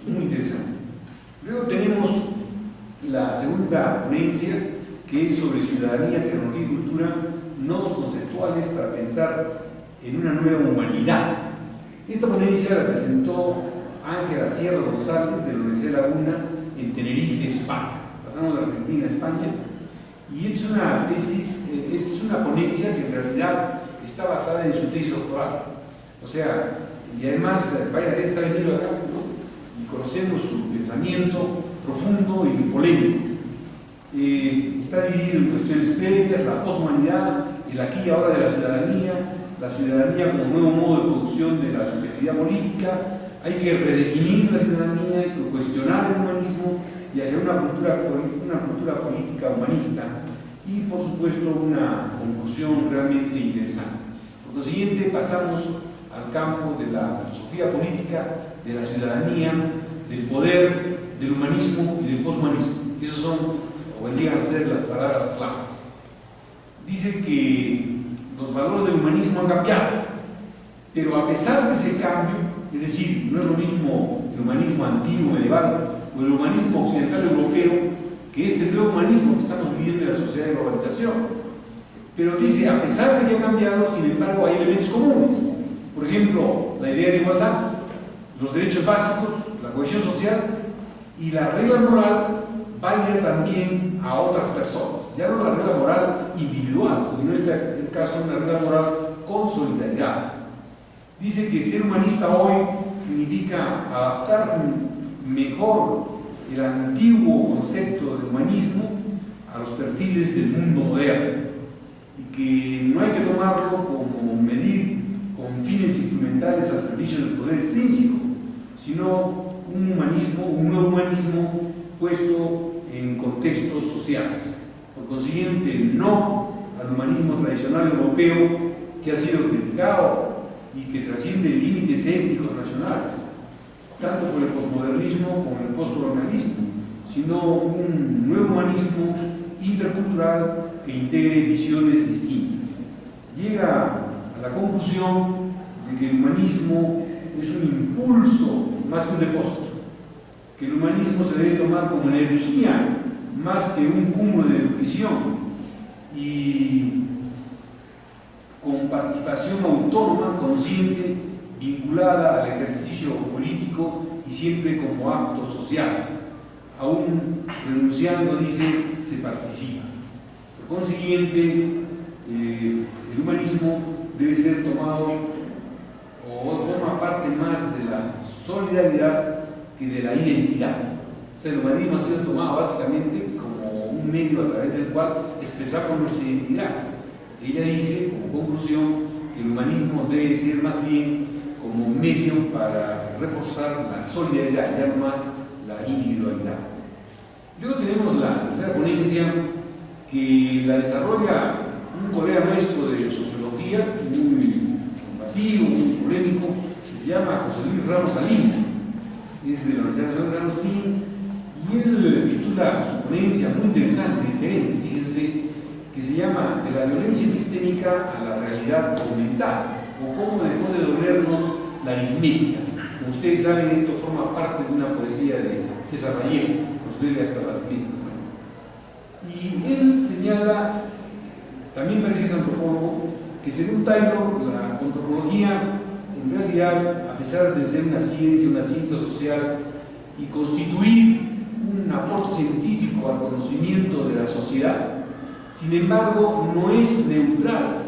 Muy interesante. Luego tenemos la segunda ponencia, que es sobre ciudadanía, tecnología y cultura, nodos conceptuales para pensar en una nueva humanidad. Esta ponencia la presentó Ángela Sierra González de la Universidad de Laguna en Tenerife, España. Pasamos de Argentina a España, y es una tesis, es una ponencia que en realidad está basada en su tesis doctoral. O sea, y además varias veces ha venido acá, ¿no? Y conocemos su pensamiento profundo y polémico. está dividido en cuestiones previas, la poshumanidad, el aquí y ahora de la ciudadanía como nuevo modo de producción de la subjetividad política. Hay que redefinir la ciudadanía, hay que cuestionar el humanismo y hacer una cultura política humanista y, por supuesto, una conclusión realmente interesante. Por lo siguiente, pasamos al campo de la filosofía política, de la ciudadanía, del poder, del humanismo y del poshumanismo. Esos son, o vendrían a ser, las palabras claves. Dice que los valores del humanismo han cambiado, pero a pesar de ese cambio, es decir, no es lo mismo el humanismo antiguo, medieval, o el humanismo occidental europeo, que este nuevo humanismo que estamos viviendo en la sociedad de globalización. Pero dice, a pesar de que ha cambiado, sin embargo, hay elementos comunes. Por ejemplo, la idea de igualdad, los derechos básicos, la cohesión social y la regla moral válida también a otras personas. Ya no la regla moral individual, sino en este caso una regla moral con solidaridad. Dice que ser humanista hoy significa adaptar mejor el antiguo concepto de humanismo a los perfiles del mundo moderno y que no hay que tomarlo como medir con fines instrumentales al servicio del poder extrínseco, sino un nuevo humanismo puesto en contextos sociales. Por consiguiente, no al humanismo tradicional europeo que ha sido criticado y que trasciende límites étnicos nacionales, tanto por el posmodernismo como el postcolonialismo, sino un nuevo humanismo intercultural que integre visiones distintas. Llega a la conclusión de que el humanismo es un impulso más que un depósito, que el humanismo se debe tomar como energía más que un cúmulo de erudición y con participación autónoma, consciente, vinculada al ejercicio político y siempre como acto social. Aún renunciando, dice, se participa. Por consiguiente, el humanismo debe ser tomado o forma parte más de la solidaridad que de la identidad. O sea, el humanismo ha sido tomado básicamente como un medio a través del cual expresamos nuestra identidad. Ella dice, como conclusión, que el humanismo debe ser más bien como un medio para reforzar la solidaridad, ya no más la individualidad. Luego tenemos la tercera ponencia, que la desarrolla un colega nuestro de sociología, muy combativo, muy polémico, que se llama José Luis Ramos Salinas, es de la Universidad Nacional de Carlos Pin, y él titula su ponencia muy interesante, diferente, fíjense, que se llama De la violencia epistémica a la realidad aumentada, o cómo dejó de dolernos la aritmética. Como ustedes saben, esto forma parte de una poesía de César Vallejo, nos duele hasta la aritmética. Y él señala, también parece que es antropólogo, que según Taylor, la antropología, en realidad, a pesar de ser una ciencia social, y constituir un aporte científico al conocimiento de la sociedad, sin embargo, no es neutral,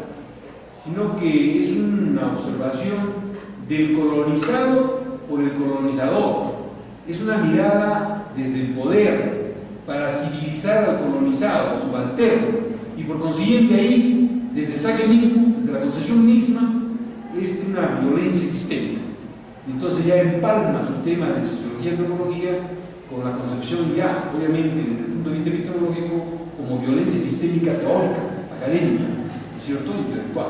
sino que es una observación del colonizado por el colonizador. Es una mirada desde el poder para civilizar al colonizado, subalterno, y por consiguiente ahí, desde el saque mismo, desde la concesión misma, es una violencia epistémica. Entonces ya empalma su tema de sociología y antropología con la concepción ya, obviamente, desde el punto de vista epistemológico, como violencia epistémica teórica, académica, ¿no es cierto?, intelectual.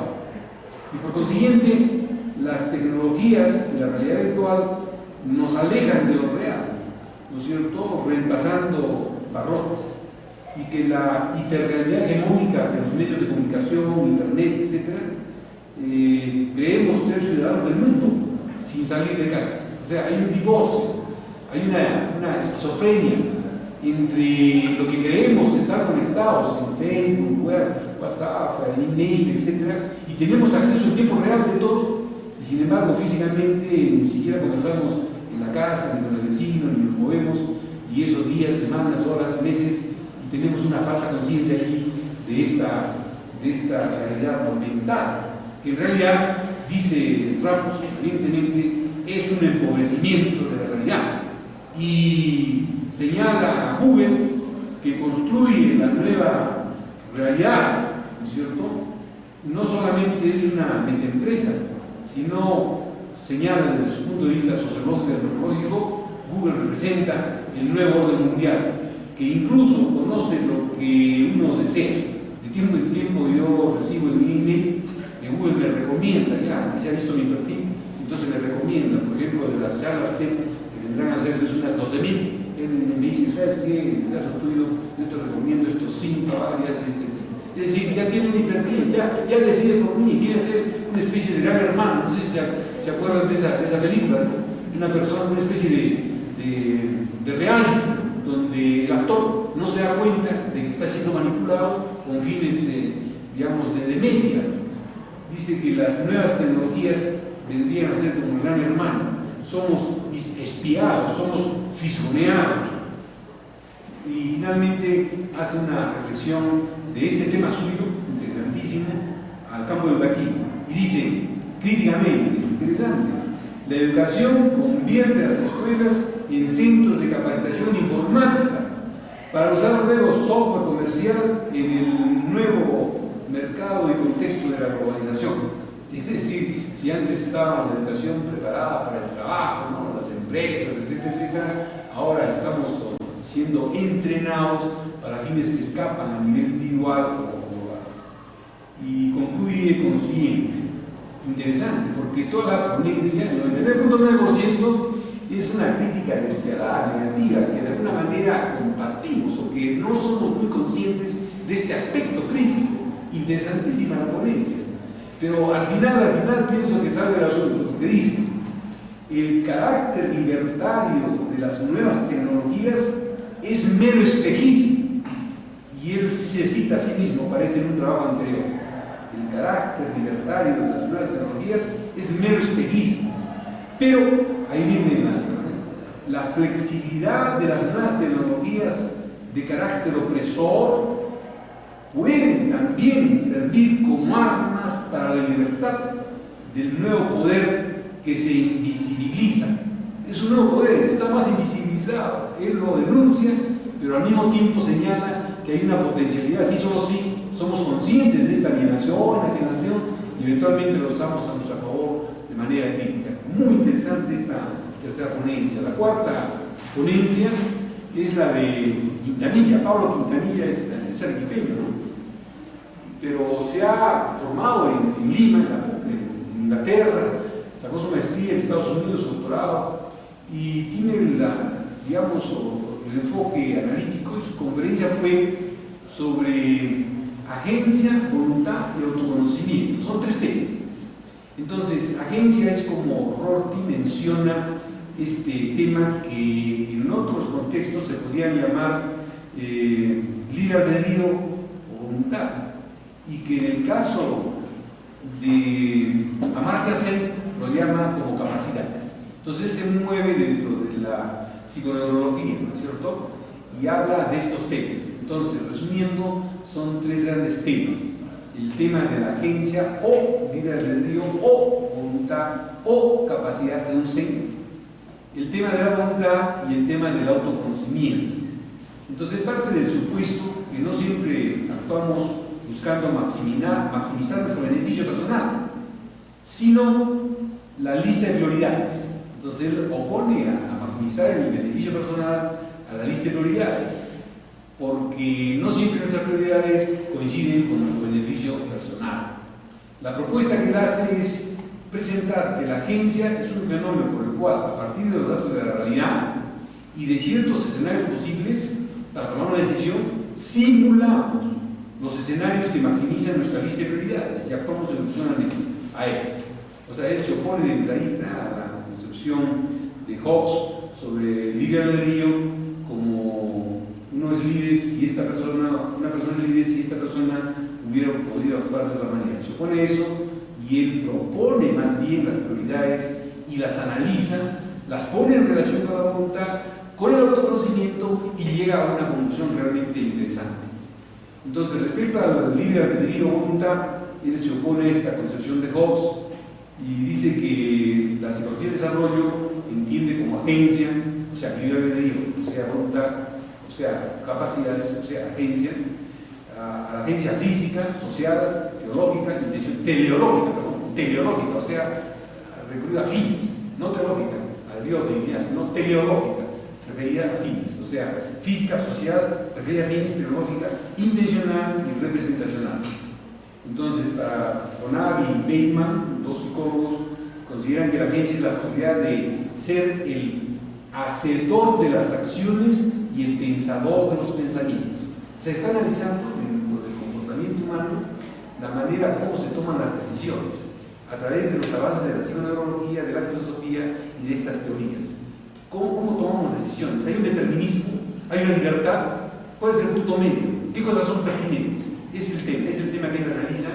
Y por consiguiente, las tecnologías de la realidad virtual nos alejan de lo real, ¿no es cierto?, reemplazando barrotes, y que la hiperrealidad hegemónica de los medios de comunicación, internet, etc., creemos ser ciudadanos del mundo sin salir de casa. O sea, hay un divorcio, hay una esquizofrenia entre lo que creemos estar conectados en Facebook, WhatsApp, email, etc., y tenemos acceso en tiempo real de todo, y sin embargo físicamente ni siquiera conversamos en la casa, ni con el vecino, ni nos movemos, y esos días, semanas, horas, meses, y tenemos una falsa conciencia aquí de esta realidad aumentada, que en realidad, dice Ramos, evidentemente, es un empobrecimiento de la realidad. Y señala a Google que construye la nueva realidad, ¿no es cierto? No solamente es una metaempresa, sino señala desde su punto de vista sociológico y antropológico, Google representa el nuevo orden mundial, que incluso conoce lo que uno desea. De tiempo en tiempo yo recibo en mi email que Google me recomienda, ya que se ha visto mi perfil, entonces me recomienda, por ejemplo, de las charlas TED que vendrán a ser unas 12.000, él me dice, ¿sabes qué? En este caso tuyo, yo te recomiendo estos 5 áreas, es decir, ya tiene mi perfil, ya decide por mí, quiere ser una especie de gran hermano. No sé si se acuerdan de esa película, ¿no? Una persona, una especie de reality, donde el actor no se da cuenta de que está siendo manipulado con fines, digamos, de media. Dice que las nuevas tecnologías vendrían a ser como el gran hermano. Somos espiados, somos fisgoneados. Y finalmente hace una reflexión de este tema suyo, interesantísimo, al campo educativo. Y dice, críticamente, interesante, la educación convierte a las escuelas en centros de capacitación informática para usar luego software comercial en el nuevo mercado y contexto de la globalización. Es decir, si antes estaba la educación preparada para el trabajo, ¿no? Las empresas, etcétera, etcétera, ahora estamos siendo entrenados para fines que escapan a nivel individual o global. Y concluye con lo siguiente, interesante, porque toda la ponencia, el 99.9%, es una crítica despiadada, negativa, que de alguna manera compartimos o que no somos muy conscientes de este aspecto crítico. Interesantísima la ponencia. Pero al final pienso que sale el asunto, porque dice, el carácter libertario de las nuevas tecnologías es mero espejismo. Y él se cita a sí mismo, parece en un trabajo anterior. El carácter libertario de las nuevas tecnologías es mero espejismo. Pero, ahí viene la flexibilidad de las nuevas tecnologías de carácter opresor pueden también servir como armas para la libertad del nuevo poder que se invisibiliza. Es un nuevo poder, está más invisibilizado. Él lo denuncia, pero al mismo tiempo señala que hay una potencialidad. Sí, solo sí somos conscientes de esta alienación y eventualmente lo usamos a nuestro favor de manera crítica. Muy interesante esta tercera ponencia. La cuarta ponencia es la de Quintanilla. Pablo Quintanilla es arequipeño, ¿no? Pero se ha formado en Lima, en Inglaterra, sacó su maestría en Estados Unidos, su doctorado, y tiene digamos, el enfoque analítico, y su conferencia fue sobre agencia, voluntad y autoconocimiento. Son 3 temas. Entonces, agencia es como Rorty menciona este tema que en otros contextos se podría llamar libre albedrío o voluntad, y que en el caso de Amartya Sen lo llama como capacidades. Entonces él se mueve dentro de la psiconeurología, ¿no es cierto? Y habla de estos temas. Entonces, resumiendo, son 3 grandes temas. El tema de la agencia, o libre albedrío, o voluntad, o capacidad según Sen. El tema de la voluntad y el tema del autoconocimiento. Entonces, parte del supuesto que no siempre actuamos buscando maximizar nuestro beneficio personal, sino la lista de prioridades. Entonces él opone a maximizar el beneficio personal a la lista de prioridades, porque no siempre nuestras prioridades coinciden con nuestro beneficio personal. La propuesta que él hace es presentar que la agencia es un fenómeno por el cual, a partir de los datos de la realidad y de ciertos escenarios posibles, para tomar una decisión, simulamos los escenarios que maximizan nuestra lista de prioridades y actuamos en función a él. O sea, él se opone de entradita a la concepción de Hobbes sobre el libre albedrío como uno es libre si una persona es libre si esta persona hubiera podido actuar de otra manera. Se opone a eso y él propone más bien las prioridades y las analiza, las pone en relación con la voluntad, con el autoconocimiento y llega a una conclusión realmente interesante. Entonces, respecto al libre albedrío o voluntad, él se opone a esta concepción de Hobbes y dice que la psicología del desarrollo entiende como agencia, o sea, libre albedrío, o sea, voluntad, o sea, capacidades, o sea, agencia, a la agencia física, social, teológica, teleológica, o sea, referida a fines, no teológica, al Dios de divinidad, sino teleológica, referida a fines, o sea, física, social, referida a fines, teológica, intencional y representacional. Entonces, para Fonavi y Bateman, dos psicólogos, consideran que la agencia es la posibilidad de ser el hacedor de las acciones y el pensador de los pensamientos. Se está analizando dentro del comportamiento humano la manera como se toman las decisiones a través de los avances de la psiconeurología, de la filosofía y de estas teorías. ¿Cómo tomamos decisiones? ¿Hay un determinismo? ¿Hay una libertad? ¿Cuál es el punto medio? ¿Qué cosas son pertinentes? Es el tema que él analiza,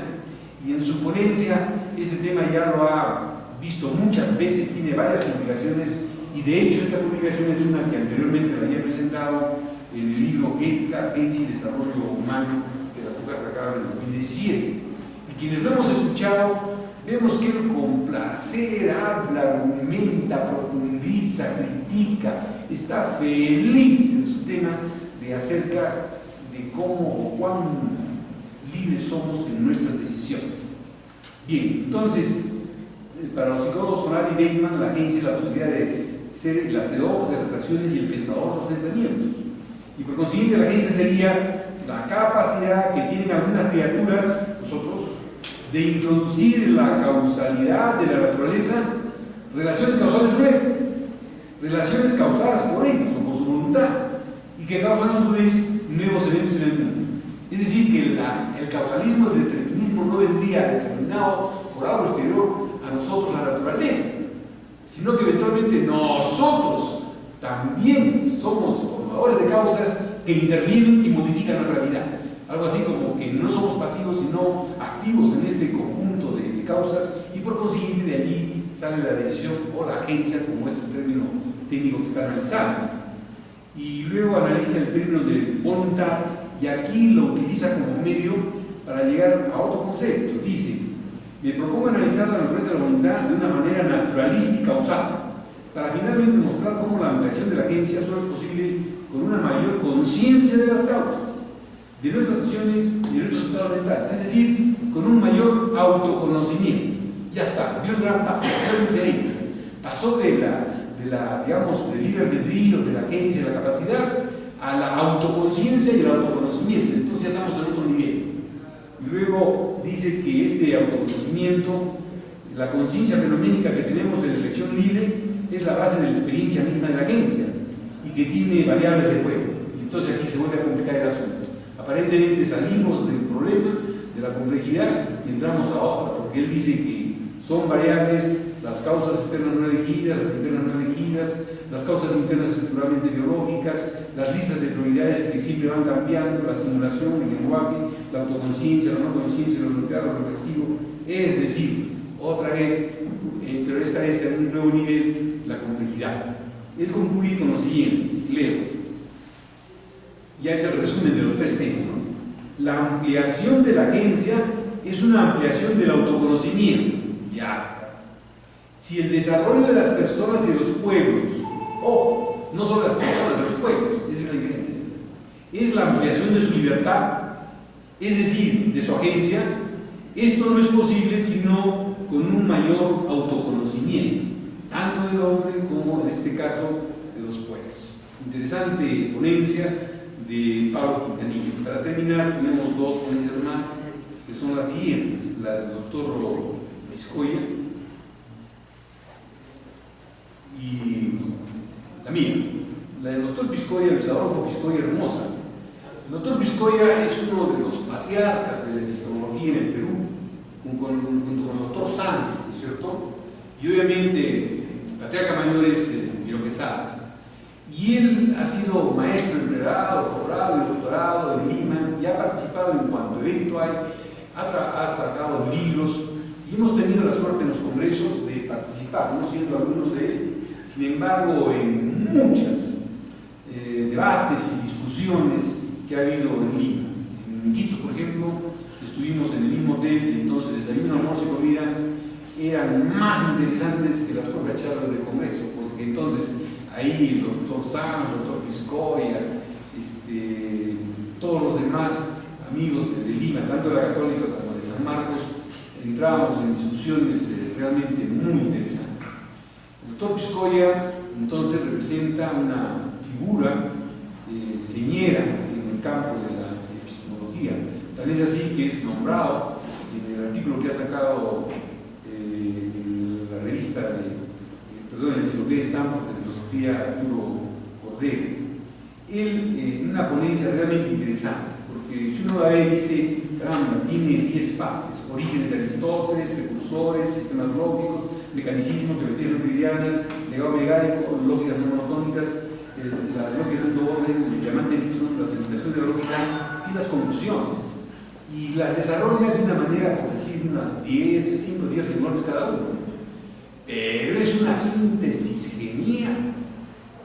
y en su ponencia este tema ya lo ha visto muchas veces, tiene varias publicaciones, y de hecho esta publicación es una que anteriormente la había presentado en el libro Ética, Agencia y Desarrollo Humano, que la tuvo sacada en el 2017. Y quienes lo hemos escuchado, vemos que él con placer habla, argumenta, profundiza, critica, está feliz en su tema de acerca de cómo o cuán libres somos en nuestras decisiones. Bien, entonces, para los psicólogos Fonavi y Bateman, la agencia es la posibilidad de ser el hacedor de las acciones y el pensador de los pensamientos. Y por consiguiente, la agencia sería la capacidad que tienen algunas criaturas, nosotros, de introducir en la causalidad de la naturaleza relaciones causales nuevas, relaciones causadas por ellos o por su voluntad, y que causan a su vez nuevos eventos en el mundo. Es decir, que el causalismo, el determinismo no vendría determinado por algo exterior a nosotros, la naturaleza, sino que eventualmente nosotros también somos formadores de causas que intervienen y modifican la realidad. Algo así como que no somos pasivos, sino activos en este conjunto de causas, y por consiguiente de allí sale la decisión o la agencia, como es el término técnico que está analizando. Y luego analiza el término de voluntad, y aquí lo utiliza como medio para llegar a otro concepto. Dice: me propongo analizar la naturaleza de la voluntad de una manera naturalista y causal, para finalmente mostrar cómo la ampliación de la agencia solo es posible con una mayor conciencia de las causas, de nuestras acciones y de nuestros estados mentales, es decir, con un mayor autoconocimiento. Ya está, dio un gran paso, dio diferencia. Pasó digamos, del libre albedrío, de la agencia, de la capacidad, a la autoconciencia y el autoconocimiento. Entonces ya estamos en otro nivel. Y luego dice que este autoconocimiento, la conciencia fenoménica que tenemos de la elección libre, es la base de la experiencia misma de la agencia y que tiene variables de juego. Y entonces aquí se vuelve a complicar el asunto. Aparentemente salimos del problema, de la complejidad, y entramos a otra, porque él dice que son variables las causas externas no elegidas, las internas no elegidas, las causas internas estructuralmente biológicas, las listas de prioridades que siempre van cambiando, la simulación, el lenguaje, la autoconciencia, la no conciencia, lo bloqueado, lo reflexivo. Es decir, otra vez, pero esta vez en un nuevo nivel, la complejidad. Él concluye con lo siguiente, leo. Ya es el resumen de los tres temas, ¿no? La ampliación de la agencia es una ampliación del autoconocimiento. Ya está. Si el desarrollo de las personas y de los pueblos, ojo, no solo de las personas, de los pueblos, esa es la diferencia, es la ampliación de su libertad, es decir, de su agencia, esto no es posible sino con un mayor autoconocimiento, tanto del hombre como, en este caso, de los pueblos. Interesante ponencia de Pablo Quintanilla. Para terminar, tenemos dos ponencias más, que son las siguientes: la del doctor Piscoya y la mía. La del doctor Piscoya, Luis Adolfo Piscoya, hermosa. El doctor Piscoya es uno de los patriarcas de la epistemología en el Perú, junto con el doctor Sanz, ¿no es cierto? Y obviamente el patriarca mayor es Miro Quesada. Y él ha sido maestro en pregrado, doctorado y doctorado en Lima, y ha participado en cuanto evento hay, ha sacado libros, y hemos tenido la suerte en los congresos de participar, no siendo algunos de él, sin embargo, en muchas debates y discusiones que ha habido en Lima. En Iquitos, por ejemplo, estuvimos en el mismo hotel, y entonces desayuno, almuerzo y comida eran más interesantes que las propias charlas del congreso, porque entonces ahí el doctor Sanz, el doctor Piscoya, todos los demás amigos de Lima, tanto de la Católica como de San Marcos, entrábamos en discusiones realmente muy interesantes. El doctor Piscoya entonces representa una figura señera en el campo de la epistemología. Tal es así que es nombrado en el artículo que ha sacado en la revista en la Enciclopedia de Stanford de Filosofía Arturo Cordero. Él, en una ponencia realmente interesante, porque si uno la ve dice, caramba, tiene 10 partes: orígenes de Aristóteles, precursores, sistemas lógicos, mecanicismos, geometrías euclidianas, legado mecánico, lógicas no monotónicas, las lógicas de todo orden, el diamante Nixon, la presentación de la lógica y las conclusiones. Y las desarrolla de una manera, por decir, unas 5 o 10 renglones cada uno. Pero es una síntesis genial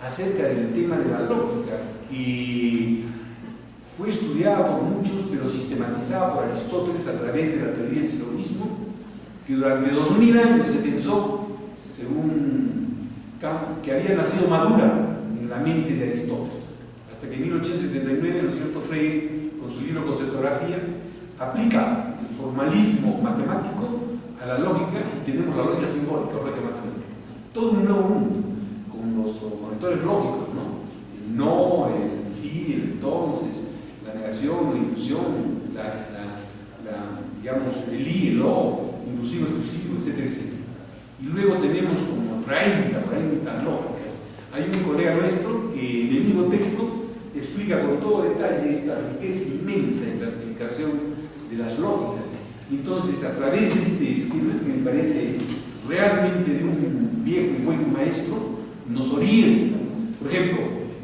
acerca del tema de la lógica, que fue estudiada por muchos, pero sistematizada por Aristóteles a través de la teoría del silogismo, que durante 2000 años se pensó, según Kant, que había nacido madura en la mente de Aristóteles, hasta que en 1879 el señor Freire, con su libro Conceptografía, aplica el formalismo matemático a la lógica, y tenemos la lógica simbólica o lógica matemática. Todo un nuevo mundo, con los conectores lógicos, ¿no? El no, el sí, el entonces, la negación, la inducción, digamos, el y, el o, inclusivo, exclusivo, etcétera, etcétera. Y luego tenemos como 40 lógicas. Hay un colega nuestro que en el mismo texto explica con todo detalle esta riqueza inmensa en la clasificación de las lógicas. Entonces, a través de este esquema, que me parece realmente de un viejo y buen maestro, nos orienta. Por ejemplo,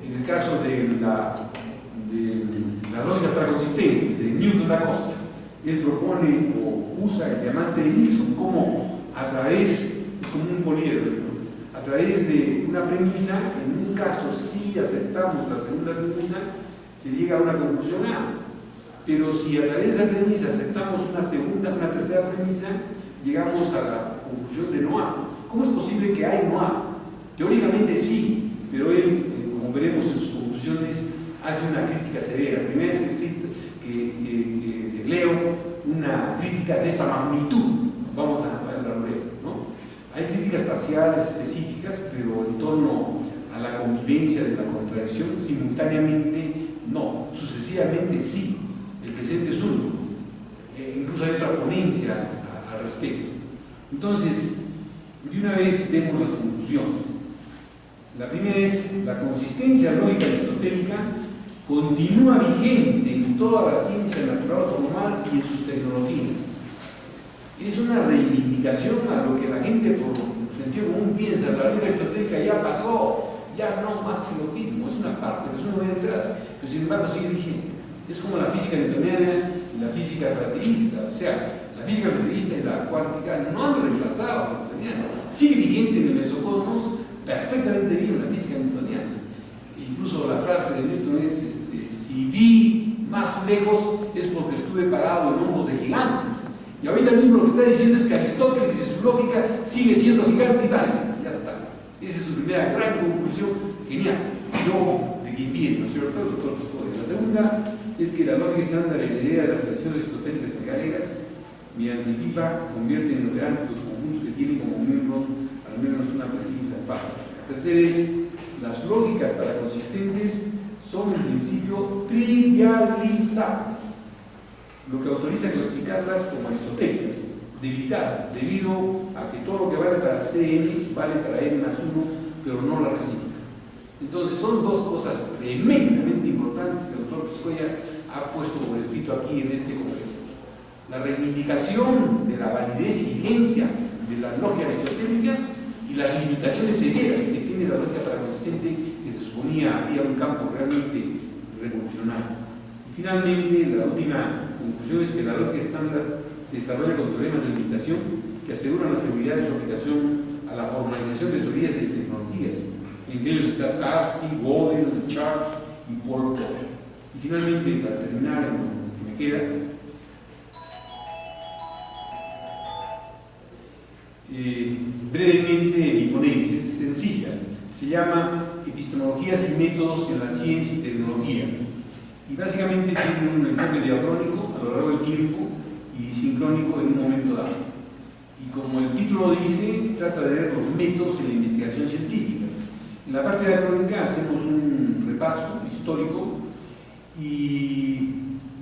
en el caso de la lógica transconsistente de Newton da Costa, él propone o usa el diamante de Nixon como a través, es como un poliedro, ¿no? A través de una premisa, en un caso si aceptamos la segunda premisa, se llega a una conclusión A. Pero si a través de esa premisa aceptamos una tercera premisa, llegamos a la conclusión de no A. ¿Cómo es posible que A y no A? Teóricamente sí, pero él, como veremos en sus conclusiones, hace una crítica severa. Primera vez que leo una crítica de esta magnitud, vamos a verla luego, ¿no? Hay críticas parciales, específicas, pero en torno a la convivencia de la contradicción, simultáneamente no, sucesivamente sí. El presente es único. Incluso hay otra ponencia al respecto. Entonces, de una vez vemos las conclusiones. La primera es: la consistencia lógica aristotélica continúa vigente en toda la ciencia natural formal y en sus tecnologías. Es una reivindicación a lo que la gente por sentido común piensa: la lógica aristotélica ya pasó, ya no más silogismo, es una parte, es una buena entrada, pero sin embargo sigue vigente. Es como la física newtoniana y la física relativista. O sea, la física relativista y la cuántica no han reemplazado a la newtoniana. Sigue vigente en el mesocosmos perfectamente bien la física newtoniana. Incluso la frase de Newton es: si vi más lejos es porque estuve parado en hombros de gigantes. Y ahorita mismo lo que está diciendo es que Aristóteles y su lógica sigue siendo gigante y válida. Ya está. Esa es su primera gran conclusión. Genial. Yo, de quien viene, ¿no es cierto? El doctor Piscoya. La segunda es que la lógica estándar heredera de las tradiciones aristotélicas megalegas, mediante el pipa, convierte en inoperantes los conjuntos que tienen como miembros al menos una precisa fase. La tercera es: las lógicas paraconsistentes son en principio trivializadas, lo que autoriza a clasificarlas como aristotélicas, debilitadas, debido a que todo lo que vale para Cn vale para n más 1, pero no la recíproca. Entonces son dos cosas tremendamente importantes que el doctor Piscoya ha puesto por escrito aquí en este congreso: la reivindicación de la validez y vigencia de la lógica aristotélica y las limitaciones severas que tiene la lógica paraconsistente, que se suponía había un campo realmente revolucionario. Y finalmente, la última conclusión es que la lógica estándar se desarrolla con teoremas de limitación que aseguran la seguridad de su aplicación a la formalización de teorías de tecnologías. Entre ellos está Tarski, Gödel, Charles y Paul Popper. Y finalmente, para terminar en lo que me queda, brevemente mi ponencia es sencilla. Se llama Epistemologías y métodos en la ciencia y tecnología. y básicamente tiene un enfoque diacrónico a lo largo del tiempo y sincrónico en un momento dado. Y como el título dice, trata de ver los métodos en la investigación científica. En la parte diacrónica hacemos un repaso histórico y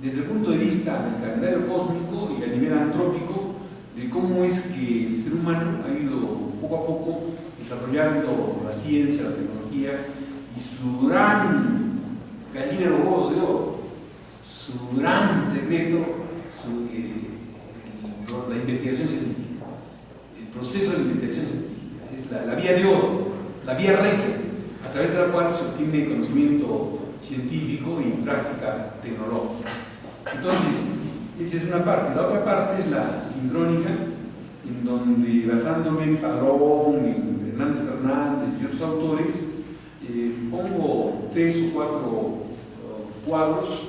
desde el punto de vista del calendario cósmico y a nivel antrópico, de cómo es que el ser humano ha ido poco a poco desarrollando la ciencia, la tecnología y su gran gallina de los huevos de oro, su gran secreto, la investigación científica, el proceso de investigación científica, es la vía de oro, la vía regia, a través de la cual se obtiene conocimiento científico y práctica tecnológica. Entonces, esa es una parte. La otra parte es la sincrónica, en donde, basándome en Padrón, en Hernández Fernández y otros autores, pongo 3 o 4 cuadros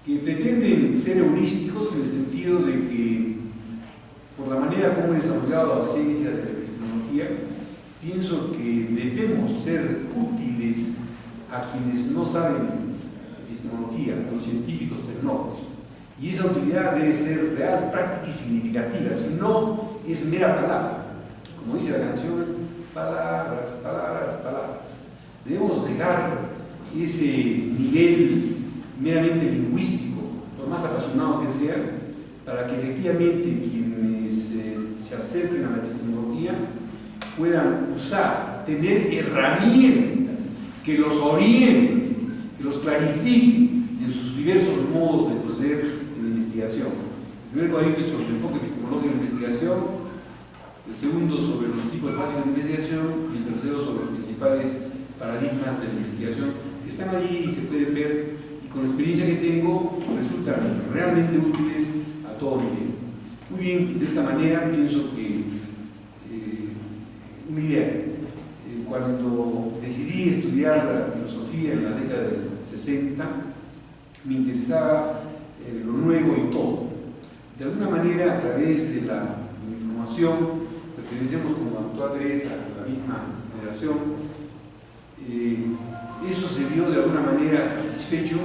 que pretenden ser heurísticos en el sentido de que, por la manera como he desarrollado la ciencia de la epistemología, pienso que debemos ser útiles a quienes no saben epistemología, a los científicos tecnólogos. Y esa utilidad debe ser real, práctica y significativa, si no es mera palabra. Como dice la canción, palabras, palabras, palabras. Debemos dejar ese nivel meramente lingüístico, por más apasionado que sea, para que efectivamente quienes se acerquen a la epistemología puedan usar, tener herramientas que los orienten, que los clarifiquen en sus diversos modos de proceder en la investigación. El primer cuadrito es sobre el enfoque epistemológico en la investigación, el segundo sobre los tipos básicos de investigación y el tercero sobre los principales paradigmas de la investigación que están allí y se pueden ver, y con la experiencia que tengo resultan realmente útiles a todo nivel. Muy bien, de esta manera pienso que una idea. Cuando decidí estudiar la filosofía en la década del 60, me interesaba lo nuevo y todo. De alguna manera, a través de la información, pertenecemos como doctora Teresa a la misma generación, eso se vio de alguna manera satisfecho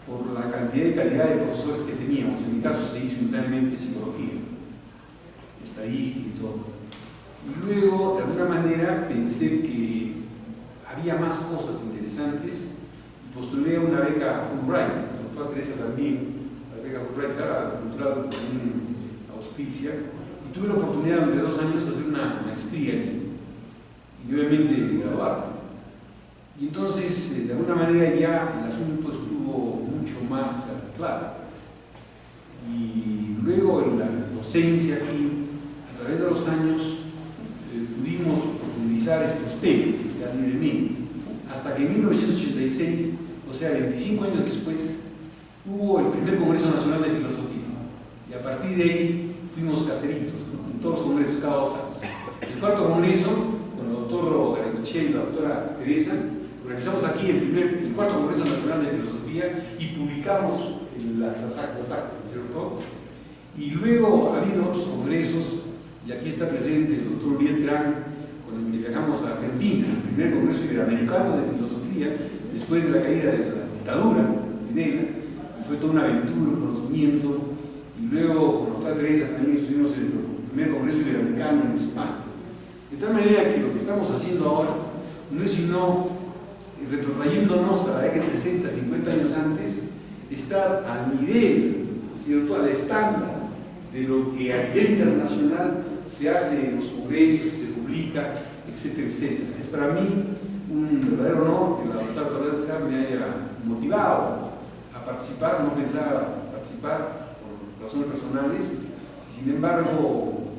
por la cantidad y calidad de profesores que teníamos. En mi caso se hizo simultáneamente psicología, estadística y todo. Y luego, de alguna manera, pensé que había más cosas interesantes y postulé a una beca Fulbright. La doctora Teresa también, la beca Fulbright, la cultural también auspicia. Y tuve la oportunidad durante 2 años de hacer una maestría y obviamente graduarme. Y entonces, de alguna manera, ya el asunto estuvo mucho más claro. Y luego en la docencia aquí, a través de los años, pudimos profundizar estos temas ya libremente, hasta que en 1986, o sea, 25 años después, hubo el primer Congreso Nacional de Filosofía. Y a partir de ahí fuimos caseritos, ¿no? En todos los congresos cada 2 años. El 4º congreso, con el doctor Garicochea y la doctora Teresa, organizamos aquí el 4º Congreso Nacional de Filosofía y publicamos las actas, ¿cierto? Y luego ha habido otros congresos, y aquí está presente el doctor Uriel Terán, con el que viajamos a Argentina, el primer Congreso Iberoamericano de Filosofía, después de la caída de la dictadura chilena, y fue toda una aventura, un conocimiento, y luego con la doctora Teresa también estuvimos en el primer Congreso Iberoamericano en España. De tal manera que lo que estamos haciendo ahora no es sino, retrotrayéndonos a la década de 60, 50 años antes, estar al nivel, ¿cierto?, al estándar de lo que a nivel internacional se hace en los congresos, se publica, etcétera, etcétera. Es para mí un verdadero honor que la doctora Teresa me haya motivado a participar. No pensaba participar por razones personales, y sin embargo,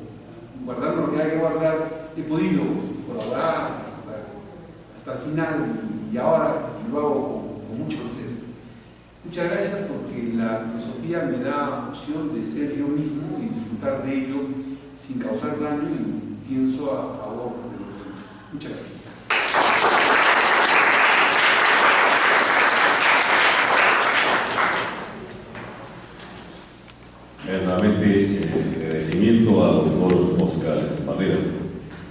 guardando lo que hay que guardar, he podido colaborar hasta el final, y ahora lo hago con mucho placer. Muchas gracias, porque la filosofía me da opción de ser yo mismo y disfrutar de ello sin causar daño, y pienso a favor de los demás. Muchas gracias. Nuevamente, agradecimiento al doctor Oscar Barrera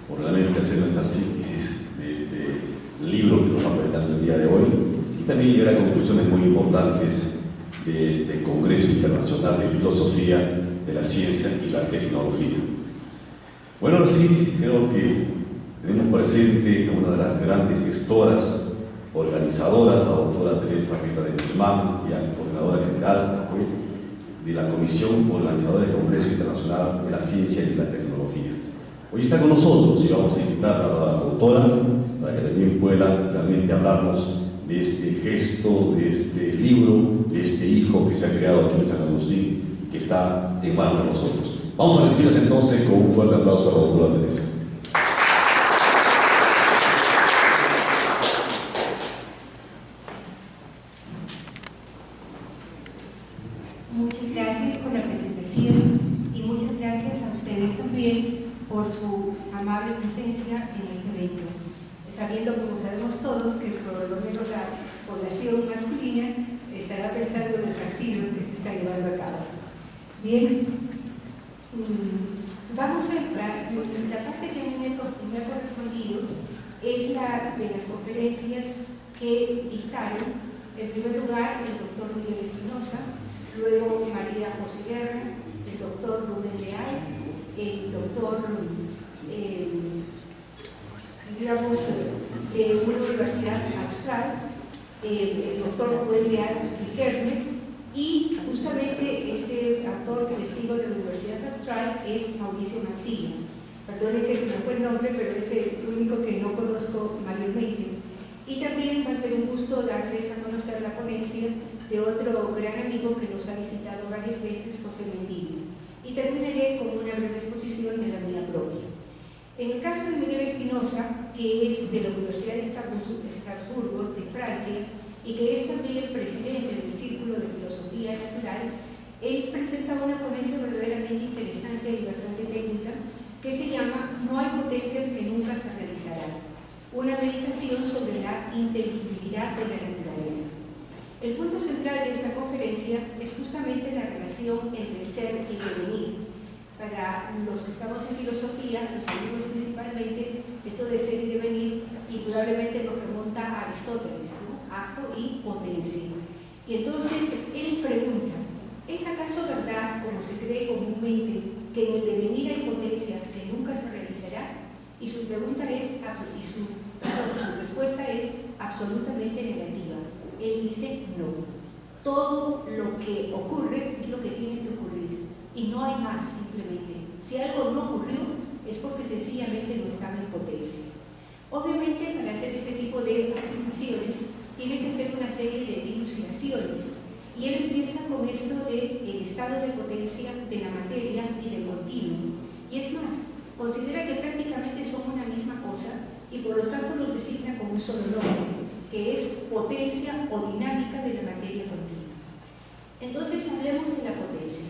por realmente hacer esta síntesis de este libro que nos va a presentar el día de hoy. y también llegar a conclusiones muy importantes de este Congreso Internacional de Filosofía de la Ciencia y la Tecnología. Bueno, ahora sí, creo que tenemos presente a una de las grandes gestoras, organizadoras, la doctora Teresa Rita de Guzmán, ya es coordinadora general de la Comisión Organizadora del Congreso Internacional de la Ciencia y la Tecnología. Hoy está con nosotros y vamos a invitar a la doctora para que también pueda realmente hablarnos de este gesto, de este libro, de este hijo que se ha creado aquí en San Agustín y que está en manos de nosotros. Vamos a recibirlos entonces con un fuerte aplauso a la doctora Teresa. Muchas gracias por la presentación y muchas gracias a ustedes también por su amable presencia en este evento. Sabiendo, como sabemos todos, que por lo menos la población masculina estará pensando en el partido que se está llevando a cabo. Bien, vamos a entrar. La parte que a mí me ha correspondido es la de las conferencias que dictaron, en primer lugar, el doctor Miguel Espinosa, luego María José Guerra, el doctor Rubén Leal, el doctor digamos, de una universidad austral, el doctor Rubén Leal Riquelme, y justamente este autor que les digo de la Universidad Austral es Mauricio Mancilla. Perdonen que se me fue el nombre, pero es el único que no conozco mayormente. Y también va a ser un gusto darles a conocer la ponencia de otro gran amigo que nos ha visitado varias veces, José Mendívil. Y terminaré con una breve exposición de la mía propia. En el caso de Miguel Espinosa, que es de la Universidad de Estrasburgo, de Francia, y que es también el presidente del Círculo de Filosofía Natural, él presenta una ponencia verdaderamente interesante y bastante técnica que se llama No hay potencias que nunca se realizarán, una meditación sobre la inteligibilidad de la naturaleza. El punto central de esta conferencia es justamente la relación entre el ser y el devenir. Para los que estamos en filosofía, los amigos principalmente, esto de ser y devenir indudablemente nos remonta a Aristóteles, ¿no? Acto y potencia. Y entonces él pregunta, ¿es acaso verdad, como se cree comúnmente, que en el devenir hay potencias que nunca se realizarán? Y su pregunta es, su respuesta es absolutamente negativa. Él dice no. Todo lo que ocurre es lo que tiene que ocurrir y no hay más, simplemente. Si algo no ocurrió es porque sencillamente no estaba en potencia. Obviamente, para hacer este tipo de afirmaciones tiene que ser una serie de dilucidaciones, y él empieza con esto del estado de potencia de la materia y del continuo. Y es más, considera que prácticamente son una misma cosa y por lo tanto los designa con un solo nombre, que es potencia o dinámica de la materia continua. Entonces hablemos de la potencia.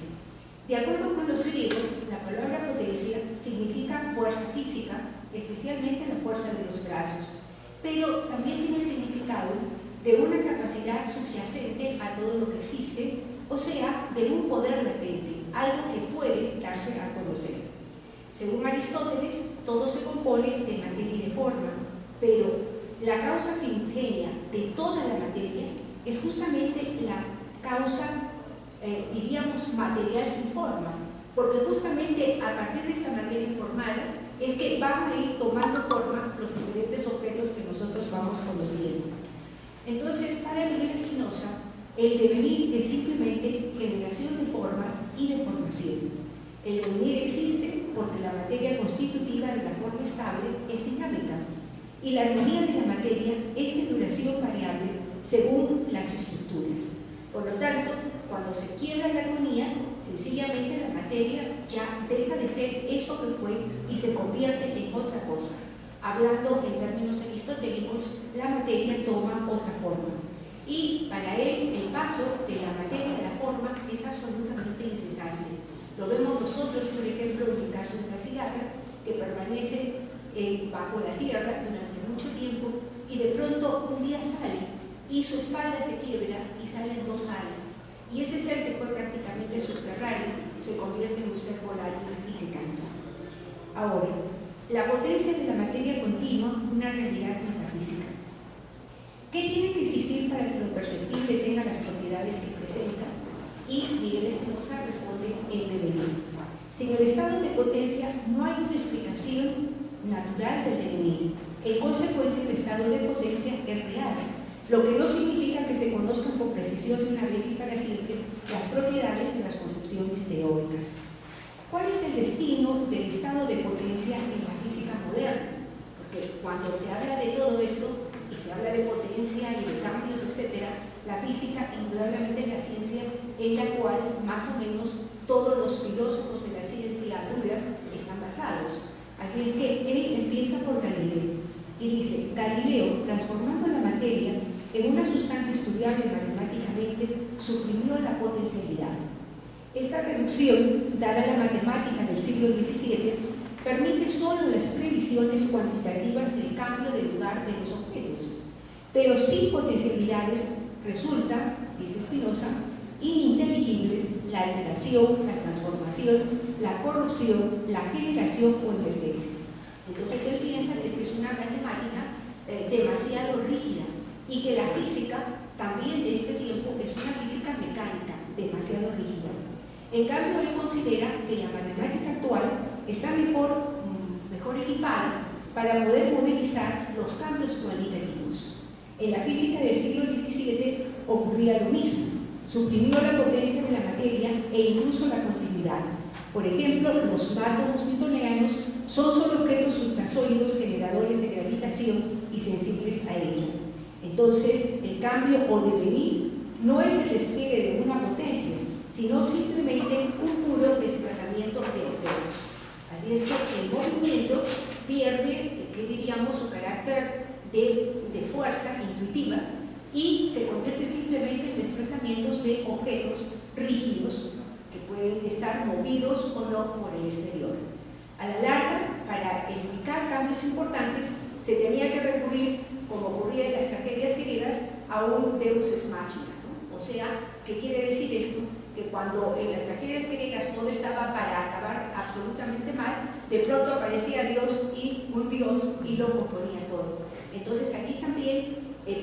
De acuerdo con los griegos, la palabra potencia significa fuerza física, especialmente la fuerza de los brazos, pero también tiene el significado de una capacidad subyacente a todo lo que existe, o sea, de un poder latente, algo que puede darse a conocer. Según Aristóteles, todo se compone de materia y de forma, pero la causa primigenia de toda la materia es justamente la causa, diríamos, material sin forma, porque justamente a partir de esta materia informada es que van a ir tomando forma los diferentes objetos que nosotros vamos conociendo. Entonces, para Miguel Espinosa, el devenir es simplemente generación de formas y de formación. El devenir existe porque la materia constitutiva de la forma estable es dinámica y la armonía de la materia es de duración variable según las estructuras. Por lo tanto, cuando se quiebra la armonía, sencillamente la materia ya deja de ser eso que fue y se convierte en otra cosa. Hablando en términos aristotélicos, la materia toma otra forma. Y para él, el paso de la materia a la forma es absolutamente necesario. Lo vemos nosotros, por ejemplo, en el caso de la cigarra, que permanece bajo la tierra durante mucho tiempo y de pronto un día sale y su espalda se quiebra y salen dos alas. Y ese ser que fue prácticamente subterráneo se convierte en un ser volátil y que canta. Ahora, la potencia de la materia continua, una realidad metafísica. ¿Qué tiene que existir para que lo perceptible tenga las propiedades que presenta? Y Miguel Espinosa responde el devenir. Sin el estado de potencia no hay una explicación natural del devenir. En consecuencia, el estado de potencia es real, lo que no significa que se conozcan con precisión de una vez y para siempre las propiedades de las concepciones teóricas. ¿Cuál es el destino del estado de potencia en la física moderna? Porque cuando se habla de todo esto, y se habla de potencia y de cambios, etc., la física indudablemente es la ciencia en la cual más o menos todos los filósofos de la ciencia dura están basados. Así es que él empieza por Galileo y dice: Galileo, transformando la materia en una sustancia estudiable matemáticamente, suprimió la potencialidad. Esta reducción, dada la matemática del siglo XVII, permite solo las previsiones cuantitativas del cambio de lugar de los objetos, pero sin potencialidades resulta, dice Spinoza, ininteligibles la alteración, la transformación, la corrupción, la generación o emergencia. Entonces él piensa que es una matemática demasiado rígida y que la física también de este tiempo es una física mecánica demasiado rígida. En cambio, él considera que la matemática actual está mejor equipada para poder modelizar los cambios cualitativos. En la física del siglo XVII ocurría lo mismo, suprimió la potencia de la materia e incluso la continuidad. Por ejemplo, los átomos newtonianos son solo objetos ultrasólidos generadores de gravitación y sensibles a ella. Entonces, el cambio o devenir no es el despliegue de una potencia, sino simplemente un puro desplazamiento de objetos. Así es que el movimiento pierde, ¿qué diríamos?, su carácter de fuerza intuitiva y se convierte simplemente en desplazamientos de objetos rígidos que pueden estar movidos o no por el exterior. A la larga, para explicar cambios importantes, se tenía que recurrir, como ocurría en las tragedias griegas, a un deus ex machina, ¿no? O sea, ¿qué quiere decir esto? Que cuando en las tragedias griegas todo estaba para acabar absolutamente mal, de pronto aparecía Dios y un Dios y lo componía todo. Entonces aquí también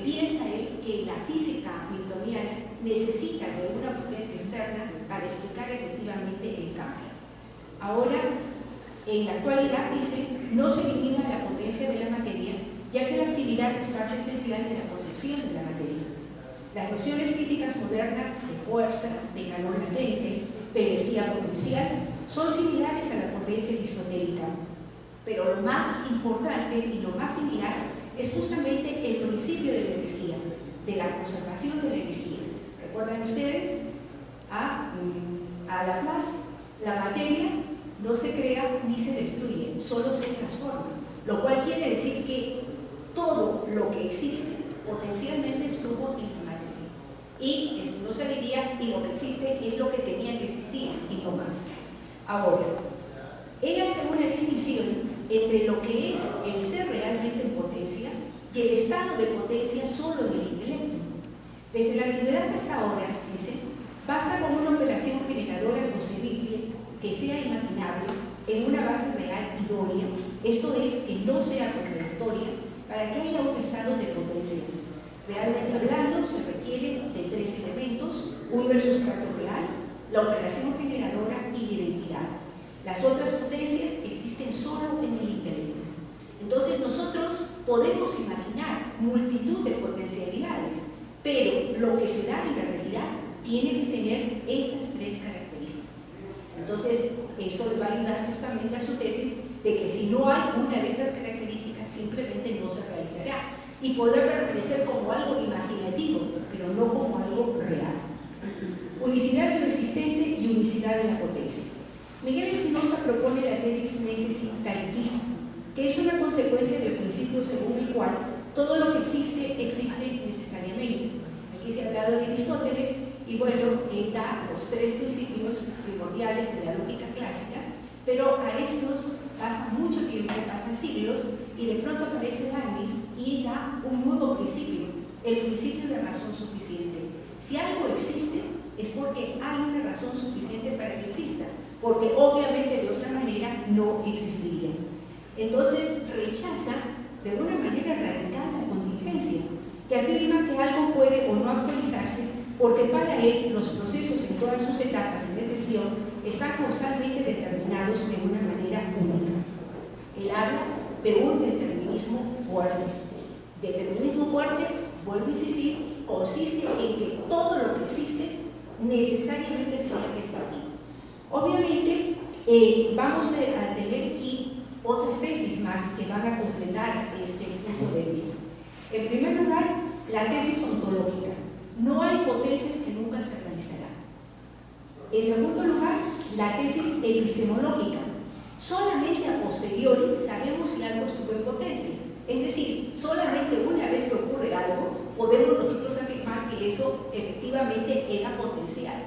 piensa él que la física newtoniana necesita de una potencia externa para explicar efectivamente el cambio. Ahora, en la actualidad, dice, no se elimina la potencia de la materia, ya que la actividad estable es esencial de la concepción de la materia. Las nociones físicas modernas de fuerza, de calor latente, de energía potencial, son similares a la potencia aristotélica, pero lo más importante y lo más similar es justamente el principio de la energía, de la conservación de la energía. ¿Recuerdan ustedes? A Laplace, la materia no se crea ni se destruye, solo se transforma, lo cual quiere decir que todo lo que existe potencialmente estuvo en la materia. Y Spinoza diría, y lo que existe es lo que tenía que existir y no más. Ahora, él hace una distinción entre lo que es el ser realmente en potencia y el estado de potencia solo en el intelecto. Desde la antigüedad hasta ahora, dice, basta con una operación generadora concebible que sea imaginable en una base real idónea, esto es, que no sea contradictoria, para que haya un estado de potencia. Realmente hablando, se requiere de tres elementos: uno, el sustrato real, la operación generadora y la identidad. Las otras potencias existen solo en el intelecto. Entonces nosotros podemos imaginar multitud de potencialidades, pero lo que se da en la realidad tiene que tener estas tres características. Entonces, esto le va a ayudar justamente a su tesis de que si no hay una de estas características, simplemente no se realizará. Y podrá permanecer como algo imaginativo, pero no como algo real. Unicidad de lo existente y unicidad de la potencia. Miguel Espinosa propone la tesis necesitantista, que es una consecuencia del principio según el cual todo lo que existe, existe necesariamente. Aquí se ha hablado de Aristóteles y bueno, él da los tres principios primordiales de la lógica clásica, pero a estos pasa mucho tiempo, pasan siglos, y de pronto aparece Leibniz y da un nuevo principio, el principio de razón suficiente. Si algo existe, es porque hay una razón suficiente para que exista, porque obviamente de otra manera no existiría. Entonces rechaza de una manera radical la contingencia, que afirma que algo puede o no actualizarse porque para él los procesos en todas sus etapas, sin excepción, están causalmente determinados de una manera única. Él habla de un determinismo fuerte. Determinismo fuerte, vuelvo a insistir, consiste en que todo lo que existe necesariamente tiene que existir. Obviamente, vamos a tener aquí otras tesis más que van a completar este punto de vista. En primer lugar, la tesis ontológica. No hay potencias que nunca se realizarán. En segundo lugar, la tesis epistemológica. Solamente a posteriori sabemos si algo estuvo en potencia. Es decir, solamente una vez que ocurre algo, podemos nosotros afirmar que eso efectivamente era potencial.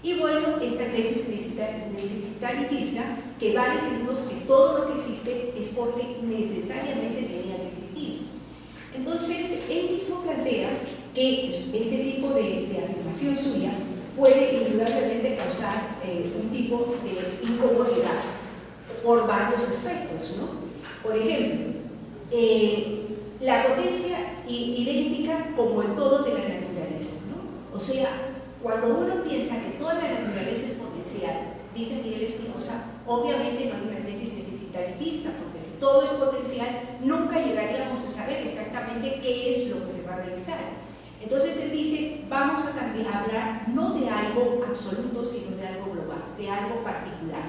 Y bueno, esta tesis necesitarietista, que va a decirnos que todo lo que existe es porque necesariamente tenía que existir. Entonces, él mismo plantea que este tipo de afirmación suya puede indudablemente causar un tipo de incomodidad por varios aspectos, ¿no? Por ejemplo, la potencia idéntica como el todo de la naturaleza, ¿no? O sea, cuando uno piensa que toda la naturaleza es potencial, dice Miguel Espinosa, obviamente no hay una tesis necesitarietista, porque si todo es potencial, nunca llegaríamos a saber exactamente qué es lo que se va a realizar. Entonces él dice, vamos a también hablar no de algo absoluto, sino de algo global, de algo particular.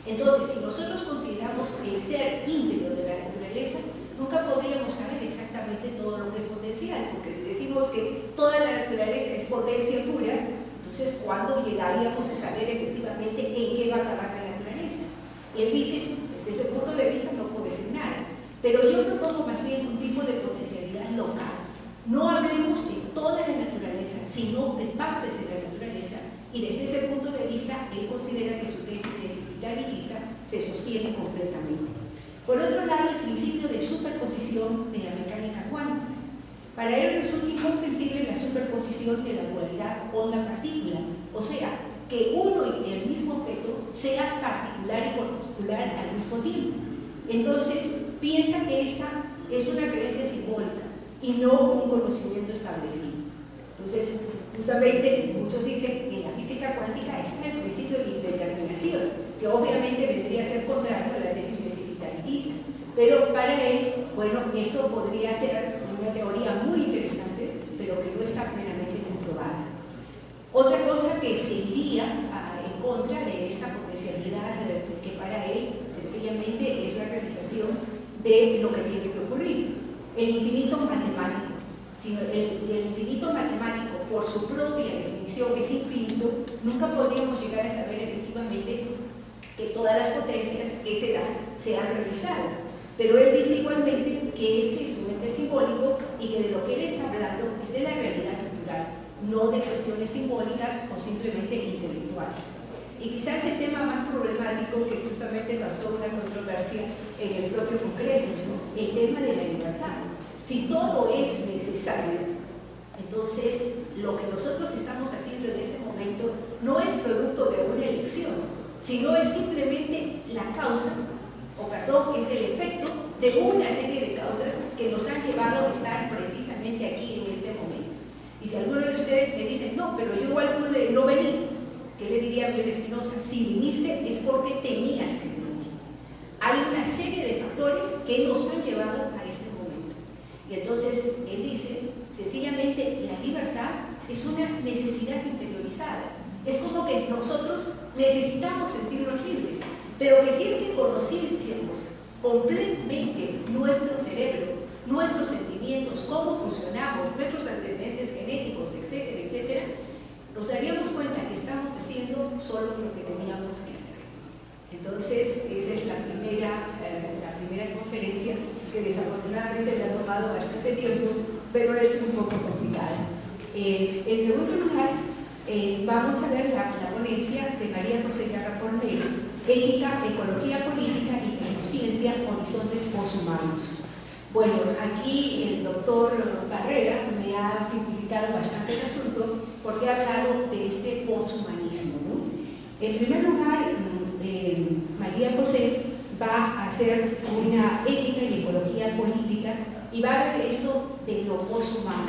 Entonces, si nosotros consideramos el ser íntegro de la naturaleza, nunca podríamos saber exactamente todo lo que es potencial, porque si decimos que toda la naturaleza es potencia pura, entonces ¿cuándo llegaríamos a saber efectivamente en qué va a acabar la naturaleza? Y él dice, desde ese punto de vista no puede ser nada, pero yo propongo más bien un tipo de potencialidad local. No hablemos de toda la naturaleza, sino de partes de la naturaleza, y desde ese punto de vista él considera que su tesis necesitarietista se sostiene completamente. Por otro lado, el principio de superposición de la mecánica cuántica. Para él resulta incomprensible la superposición de la dualidad onda-partícula, o sea, que uno y el mismo objeto sea particular y corpuscular al mismo tiempo. Entonces, piensa que esta es una creencia simbólica y no un conocimiento establecido. Entonces, justamente, muchos dicen que en la física cuántica está el principio de indeterminación, que obviamente vendría a ser contrario a la tesis necesitarietista. Pero para él, bueno, esto podría ser una teoría muy interesante, pero que no está plenamente comprobada. Otra cosa que se iría en contra de esta potencialidad, que para él sencillamente es la realización de lo que tiene que ocurrir, el infinito matemático. Sino el infinito matemático, por su propia definición, es infinito, nunca podríamos llegar a saber efectivamente que todas las potencias que se dan se han realizado. Pero él dice igualmente que este es un ente simbólico y que de lo que él está hablando es de la realidad natural, no de cuestiones simbólicas o simplemente intelectuales. Y quizás el tema más problemático que justamente causó una controversia en el propio Congreso, ¿no? El tema de la libertad. Si todo es necesario, entonces lo que nosotros estamos haciendo en este momento no es producto de una elección, sino es simplemente la causa, o perdón, es el efecto de una serie de causas que nos han llevado a estar precisamente aquí en este momento. Y si alguno de ustedes me dice, no, pero yo igual pude no venir, ¿qué le diría a Miguel Espinosa? Si viniste es porque tenías que venir. Hay una serie de factores que nos han llevado a este momento. Y entonces él dice, sencillamente la libertad es una necesidad interiorizada. Es como que nosotros necesitamos sentirnos libres, pero que si es que conociésemos completamente nuestro cerebro, nuestros sentimientos, cómo funcionamos, nuestros antecedentes genéticos, etcétera, etcétera, nos daríamos cuenta que estamos haciendo solo lo que teníamos que hacer. Entonces, esa es la primera conferencia, que desafortunadamente le ha tomado bastante tiempo, pero es un poco complicada. En segundo lugar, vamos a ver la ponencia de María José Garra Pornero, Ética, Ecología Política y Conciencia, Horizontes Posthumanos. Bueno, aquí el doctor Barrera me ha simplificado bastante el asunto porque ha hablado de este posthumanismo, ¿no? En primer lugar, María José va a hacer una ética y ecología política y va a ver esto de lo poshumano.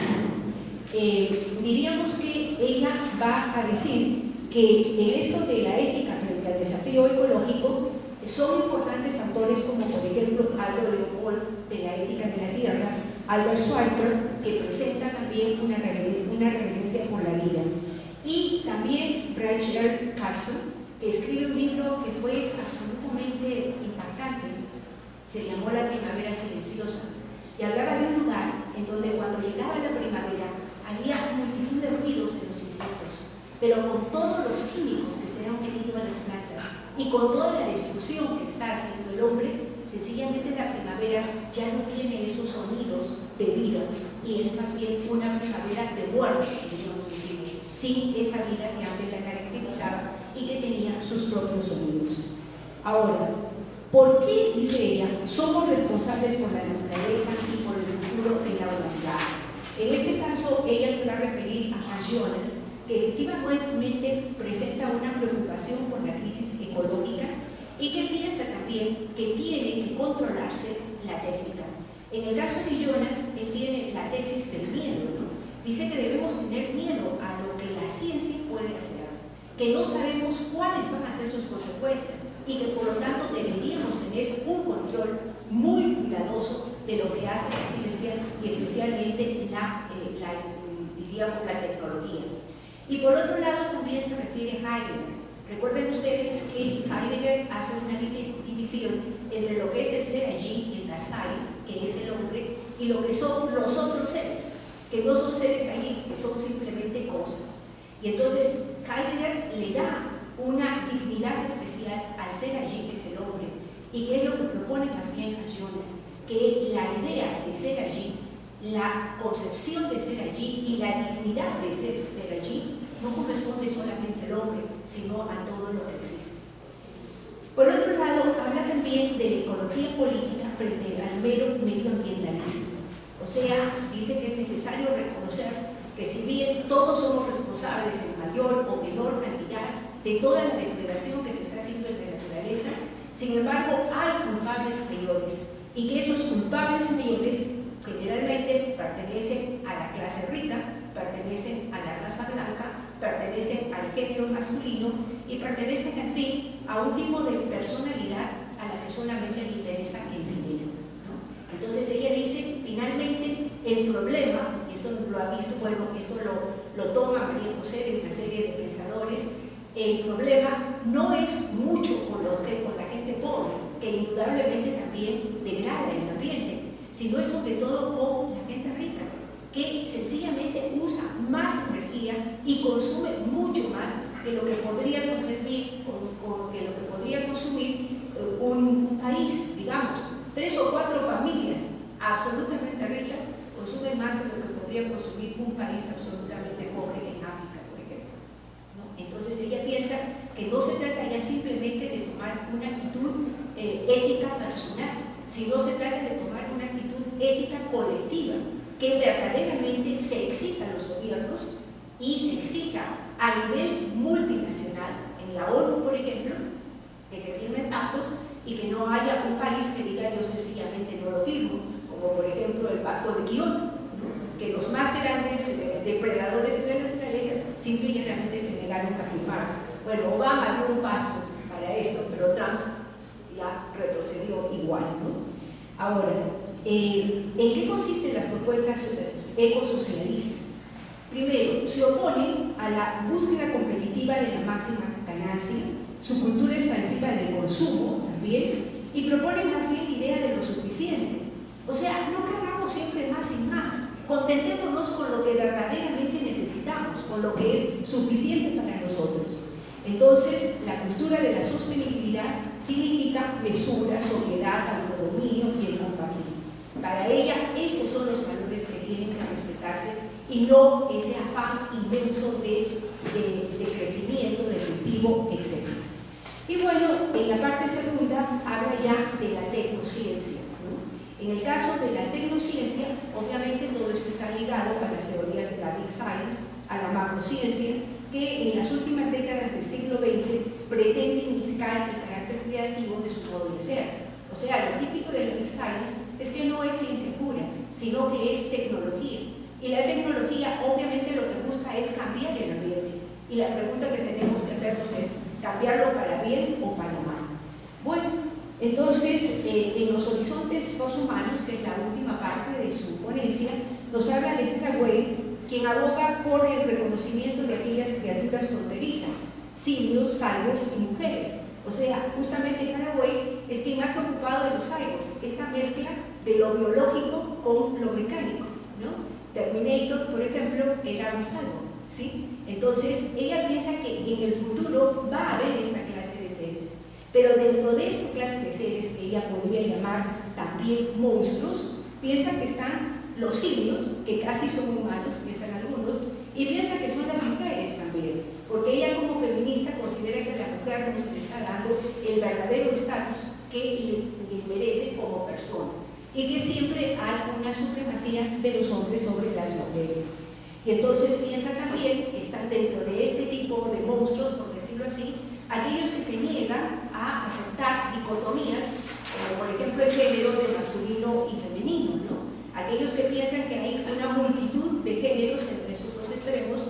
Diríamos que ella va a decir que en esto de la ética frente al desafío ecológico son importantes autores como por ejemplo Aldo Leopold de la ética de la tierra, Albert Schweitzer, que presenta también una reverencia por la vida, y también Rachel Carson, que escribe un libro que fue absolutamente impactante, se llamó La primavera silenciosa, y hablaba de un lugar en donde cuando llegaba la primavera había multitud de ruidos de los insectos, pero con todos los químicos que se han metido a las plantas y con toda la destrucción que está haciendo el hombre, sencillamente la primavera ya no tiene esos sonidos de vida y es más bien una primavera de muerte, podríamos decir, sin esa vida que antes la caracterizaba y que tenía sus propios sonidos. Ahora, ¿por qué, dice ella, somos responsables por la naturaleza y por el futuro de la humanidad? En este caso, ella se va a referir a Hans Jonas, que efectivamente presenta una preocupación por la crisis ecológica y que piensa también que tiene que controlarse la técnica. En el caso de Jonas, él tiene la tesis del miedo, ¿no? Dice que debemos tener miedo a lo que la ciencia puede hacer, que no sabemos cuáles van a ser sus consecuencias y que por lo tanto deberíamos tener un control muy cuidadoso de lo que hace la ciencia y especialmente la tecnología. Y por otro lado también se refiere a Heidegger. Recuerden ustedes que Heidegger hace una división entre lo que es el ser allí, el Dasein, que es el hombre, y lo que son los otros seres, que no son seres allí, que son simplemente cosas. Y entonces Heidegger le da una dignidad especial al ser allí, que es el hombre, y que es lo que propone más bien a Jonas, que la idea de ser allí, la concepción de ser allí y la dignidad de ser allí no corresponde solamente al hombre, sino a todo lo que existe. Por otro lado, habla también de la ecología política frente al mero medioambientalismo. O sea, dice que es necesario reconocer que si bien todos somos responsables en mayor o menor cantidad de toda la depredación que se está haciendo en la naturaleza, sin embargo hay culpables mayores y que esos culpables mayores generalmente pertenecen a la clase rica, pertenecen a la raza blanca, pertenecen al género masculino y pertenecen, en fin, a un tipo de personalidad a la que solamente le interesa el dinero, ¿no? Entonces ella dice, finalmente, el problema, y esto lo ha visto, bueno, esto lo toma María José de una serie de pensadores, el problema no es mucho con la gente pobre, que indudablemente también degrada el ambiente, sino es sobre todo con la gente rica, que sencillamente usa más energía y consume mucho más que lo que podría consumir, un país, digamos, 3 o 4 familias absolutamente ricas consumen más de lo que podría consumir un país absolutamente pobre en África, por ejemplo, ¿no? Entonces ella piensa que no se trata ya simplemente de tomar una actitud ética personal, sino se trata de tomar una actitud ética colectiva, que verdaderamente se exija a los gobiernos y se exija a nivel multinacional, en la ONU, por ejemplo, que se firmen pactos y que no haya un país que diga yo sencillamente no lo firmo, como por ejemplo el pacto de Kioto, ¿no? Que los más grandes depredadores de la naturaleza simple y llanamente se negaron a firmar. Bueno, Obama dio un paso para esto, pero Trump ya retrocedió igual, ¿no? Ahora, ¿en qué consisten las propuestas ecosocialistas? Primero, se oponen a la búsqueda competitiva de la máxima ganancia, su cultura expansiva del consumo también, y proponen más bien la idea de lo suficiente. O sea, no queramos siempre más y más, contentémonos con lo que verdaderamente necesitamos, con lo que es suficiente para nosotros. Entonces, la cultura de la sostenibilidad significa mesura, sobriedad, autodominio y el compartir. Para ella, estos son los valores que tienen que respetarse y no ese afán inmenso de crecimiento, de cultivo, etc. Y bueno, en la parte segunda habla ya de la tecnociencia, ¿no? En el caso de la tecnociencia, obviamente todo esto está ligado a las teorías de la Big Science, a la macrociencia, que en las últimas décadas del siglo XX pretende iniciar el carácter creativo de su modo de ser. O sea, lo típico del Big Science es que no es ciencia pura, sino que es tecnología. Y la tecnología obviamente lo que busca es cambiar el ambiente. Y la pregunta que tenemos que hacernos es, ¿cambiarlo para bien o para mal? Bueno, entonces, en los horizontes posthumanos, que es la última parte de su ponencia, nos habla de Haraway, quien aboga por el reconocimiento de aquellas criaturas fronterizas, simios, cyborgs y mujeres. O sea, justamente Haraway es quien más ocupado de los cyborgs, esta mezcla de lo biológico con lo mecánico, ¿no? Terminator, por ejemplo, era un cyborg, ¿sí? Entonces, ella piensa que en el futuro va a haber esta clase de seres, pero dentro de esta clase de seres que ella podría llamar también monstruos, piensa que están los simios, que casi son humanos, piensan algunos, y piensa que son las mujeres también, porque ella como feminista considera que a la mujer no se le está dando el verdadero estatus que le merece como persona, y que siempre hay una supremacía de los hombres sobre las mujeres. Y entonces piensa también que están dentro de este tipo de monstruos, por decirlo así, aquellos que se niegan a aceptar dicotomías, como por ejemplo el género de masculino y femenino, ¿no? Aquellos que piensan que hay una multitud de géneros entre esos dos extremos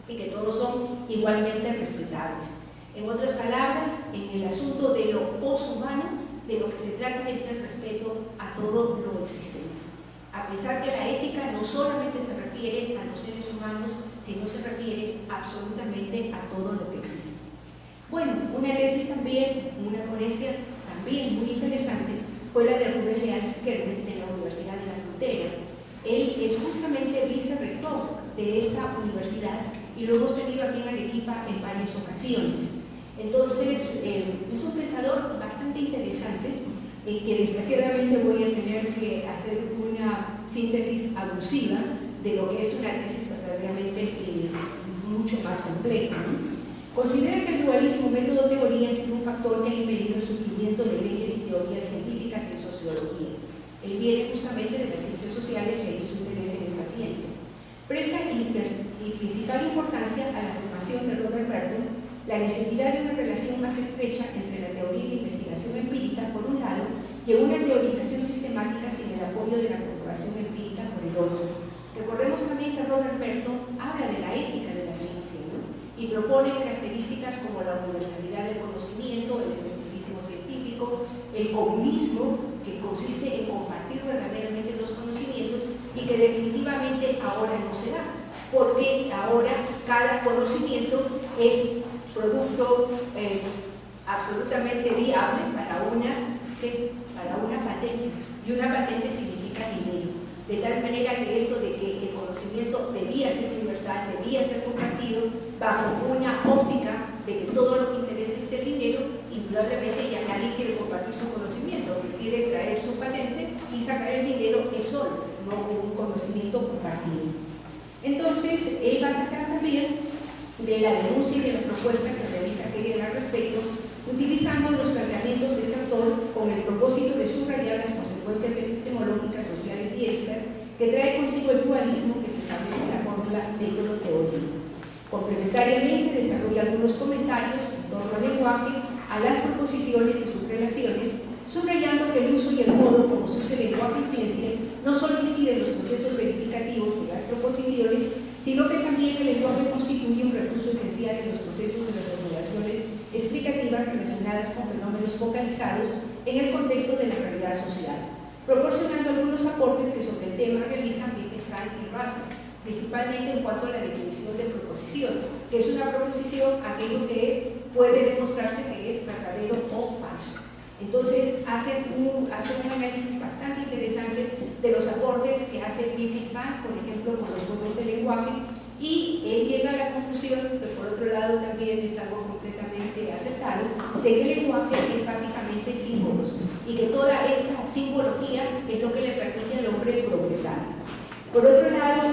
y que todos son igualmente respetables. En otras palabras, en el asunto de lo poshumano, de lo que se trata es del respeto a todo lo existente. A pesar que la ética no solamente se refiere a los seres humanos, sino se refiere absolutamente a todo lo que existe. Bueno, una tesis también, una ponencia también muy interesante, fue la de Rubén Leal Kerner de la Universidad de la Frontera. Él es justamente vicerrector de esta universidad y lo hemos tenido aquí en Arequipa en varias ocasiones. Entonces, es un pensador bastante interesante, que desgraciadamente voy a tener que hacer una síntesis abusiva de lo que es una tesis verdaderamente mucho más compleja, ¿no? Considera que el dualismo método-teoría ha sido un factor que ha impedido el surgimiento de leyes y teorías científicas en sociología. Él viene justamente de las ciencias sociales y ahí su interés en esta ciencia. Presta principal importancia a la formación de Robert Merton, la necesidad de una relación más estrecha entre la teoría y la investigación empírica por un lado y una teorización sistemática sin el apoyo de la comprobación empírica por el otro. Recordemos también que Robert Merton habla de la ética de la ciencia, ¿no? Y propone características como la universalidad del conocimiento, el escepticismo científico, el comunismo, que consiste en compartir verdaderamente los conocimientos y que definitivamente ahora no se da, porque ahora cada conocimiento es producto absolutamente viable para una patente, y una patente significa dinero. De tal manera que esto de que el conocimiento debía ser universal, debía ser compartido, bajo una óptica de que todo lo que interesa es el dinero, indudablemente ya nadie quiere compartir su conocimiento, prefiere traer su patente y sacar el dinero él solo, no con un conocimiento compartido. Entonces, él va a tratar también de la denuncia y de la propuesta que realiza Hegel al respecto, utilizando los planteamientos de este autor con el propósito de subrayar las consecuencias epistemológicas, sociales y éticas que trae consigo el dualismo que se establece en la fórmula método-teoría. Complementariamente desarrolla algunos comentarios en torno al lenguaje, a las proposiciones y sus relaciones, subrayando que el uso y el modo como se usa el lenguaje en ciencia no solo incide en los procesos verificativos de las proposiciones, sino que también el lenguaje constituye un recurso esencial en los procesos de las formulaciones explicativas relacionadas con fenómenos focalizados en el contexto de la realidad social, proporcionando algunos aportes que sobre el tema realizan Wittgenstein y Russell, principalmente en cuanto a la definición de proposición, que es una proposición aquello que puede demostrarse que es verdadero o falso. Entonces hace un análisis bastante interesante de los aportes que hace Wittgenstein, por ejemplo, con los juegos de lenguaje, y él llega a la conclusión, que por otro lado también es algo completamente aceptado, de que el lenguaje es básicamente símbolos y que toda esta simbología es lo que le permite al hombre progresar. Por otro lado,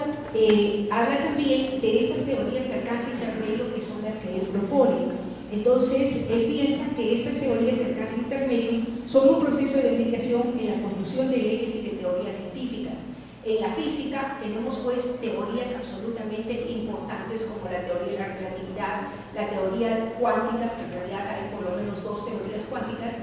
habla también de estas teorías de alcance intermedio que son las que él propone. Entonces, él piensa que estas teorías de alcance intermedio son un proceso de mediación en la construcción de leyes y de teorías científicas. En la física tenemos pues teorías absolutamente importantes como la teoría de la relatividad, la teoría cuántica, que en realidad hay por lo menos dos teorías cuánticas,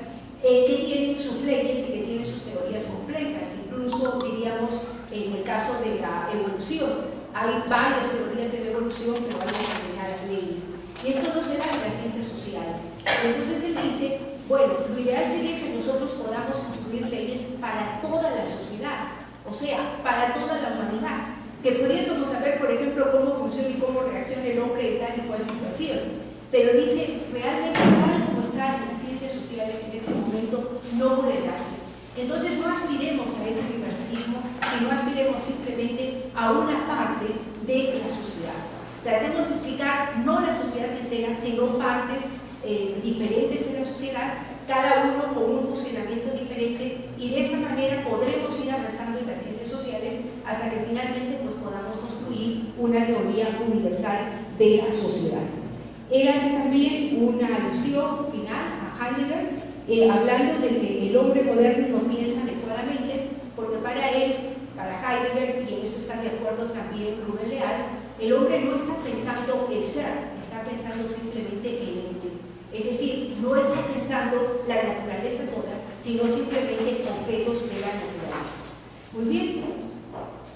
que tienen sus leyes y que tienen sus teorías completas. Incluso, diríamos, en el caso de la evolución, hay varias teorías de la evolución, pero hay determinadas leyes. Y esto no se da en las ciencias sociales. Entonces él dice, bueno, lo ideal sería que nosotros podamos construir leyes para toda la sociedad, o sea, para toda la humanidad. Que pudiésemos saber, por ejemplo, cómo funciona y cómo reacciona el hombre en tal y cual situación. Pero dice, realmente tal como está en las ciencias sociales en este momento, no puede darse. Entonces no aspiremos a ese universalismo, sino aspiremos simplemente a una parte de la sociedad. Tratemos de explicar no la sociedad entera, sino partes diferentes de la sociedad, cada uno con un funcionamiento diferente, y de esa manera podremos ir avanzando en las ciencias sociales hasta que finalmente pues, podamos construir una teoría universal de la sociedad. Él hace también una alusión final a Heidegger, hablando de que el hombre moderno no piensa adecuadamente, porque para él, para Heidegger, y en esto está de acuerdo también Rubén Leal, el hombre no está pensando el ser, está pensando simplemente el ente. Es decir, no está pensando la naturaleza toda, sino simplemente objetos de la naturaleza. Muy bien.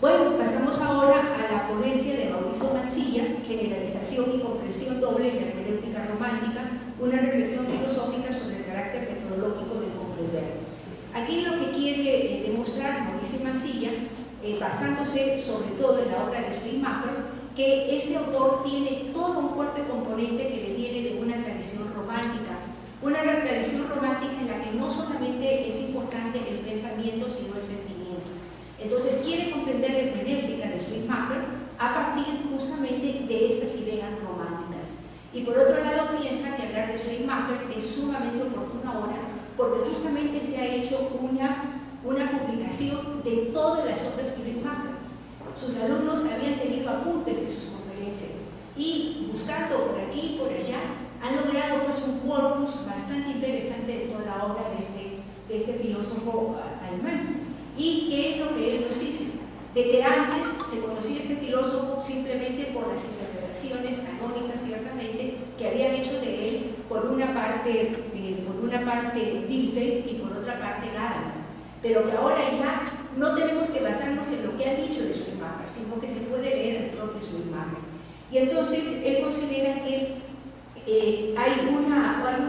Bueno, pasamos ahora a la ponencia de Mauricio Mansilla, Generalización y comprensión doble en la hermenéutica romántica, una reflexión filosófica sobre el carácter metodológico del comprender. Aquí lo que quiere demostrar Mauricio Mansilla, basándose sobre todo en la obra de Schleiermacher, que este autor tiene todo un fuerte componente que le viene de una tradición romántica, una tradición romántica en la que no solamente es importante el pensamiento, sino el sentimiento. Entonces quiere comprender la hermenéutica de Schleiermacher a partir justamente de estas ideas románticas. Y por otro lado piensa que hablar de Schleiermacher es sumamente oportuno ahora, porque justamente se ha hecho una publicación de todas las obras de Schleiermacher. Sus alumnos habían tenido apuntes de sus conferencias y buscando por aquí y por allá han logrado pues, un corpus bastante interesante de toda la obra de este filósofo alemán. ¿Y qué es lo que él nos dice? De que antes se conocía este filósofo simplemente por las interpretaciones canónicas, ciertamente, que habían hecho de él por una parte Dilthey y por otra parte Gadamer, pero que ahora ya no tenemos que basarnos en lo que han dicho de Schleiermacher, sino que se puede leer el propio Schleiermacher. Y entonces él considera que hay un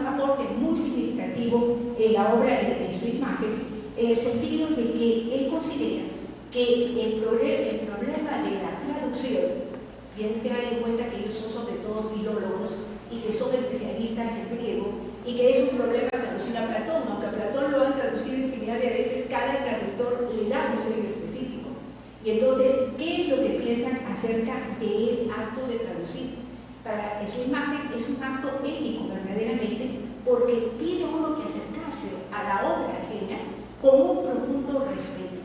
aporte muy significativo en la obra de Schleiermacher, en el sentido de que él considera que el problema de la traducción, tienen que tener en cuenta que ellos son sobre todo filólogos y que son especialistas en griego, y que es un problema traducir a Platón, aunque a Platón lo han traducido infinidad de veces, cada traductor le da un sello específico. Y entonces, ¿qué es lo que piensan acerca del acto de traducir? Para Schleiermacher es un acto ético verdaderamente, porque tiene uno que acercarse a la obra ajena con un profundo respeto,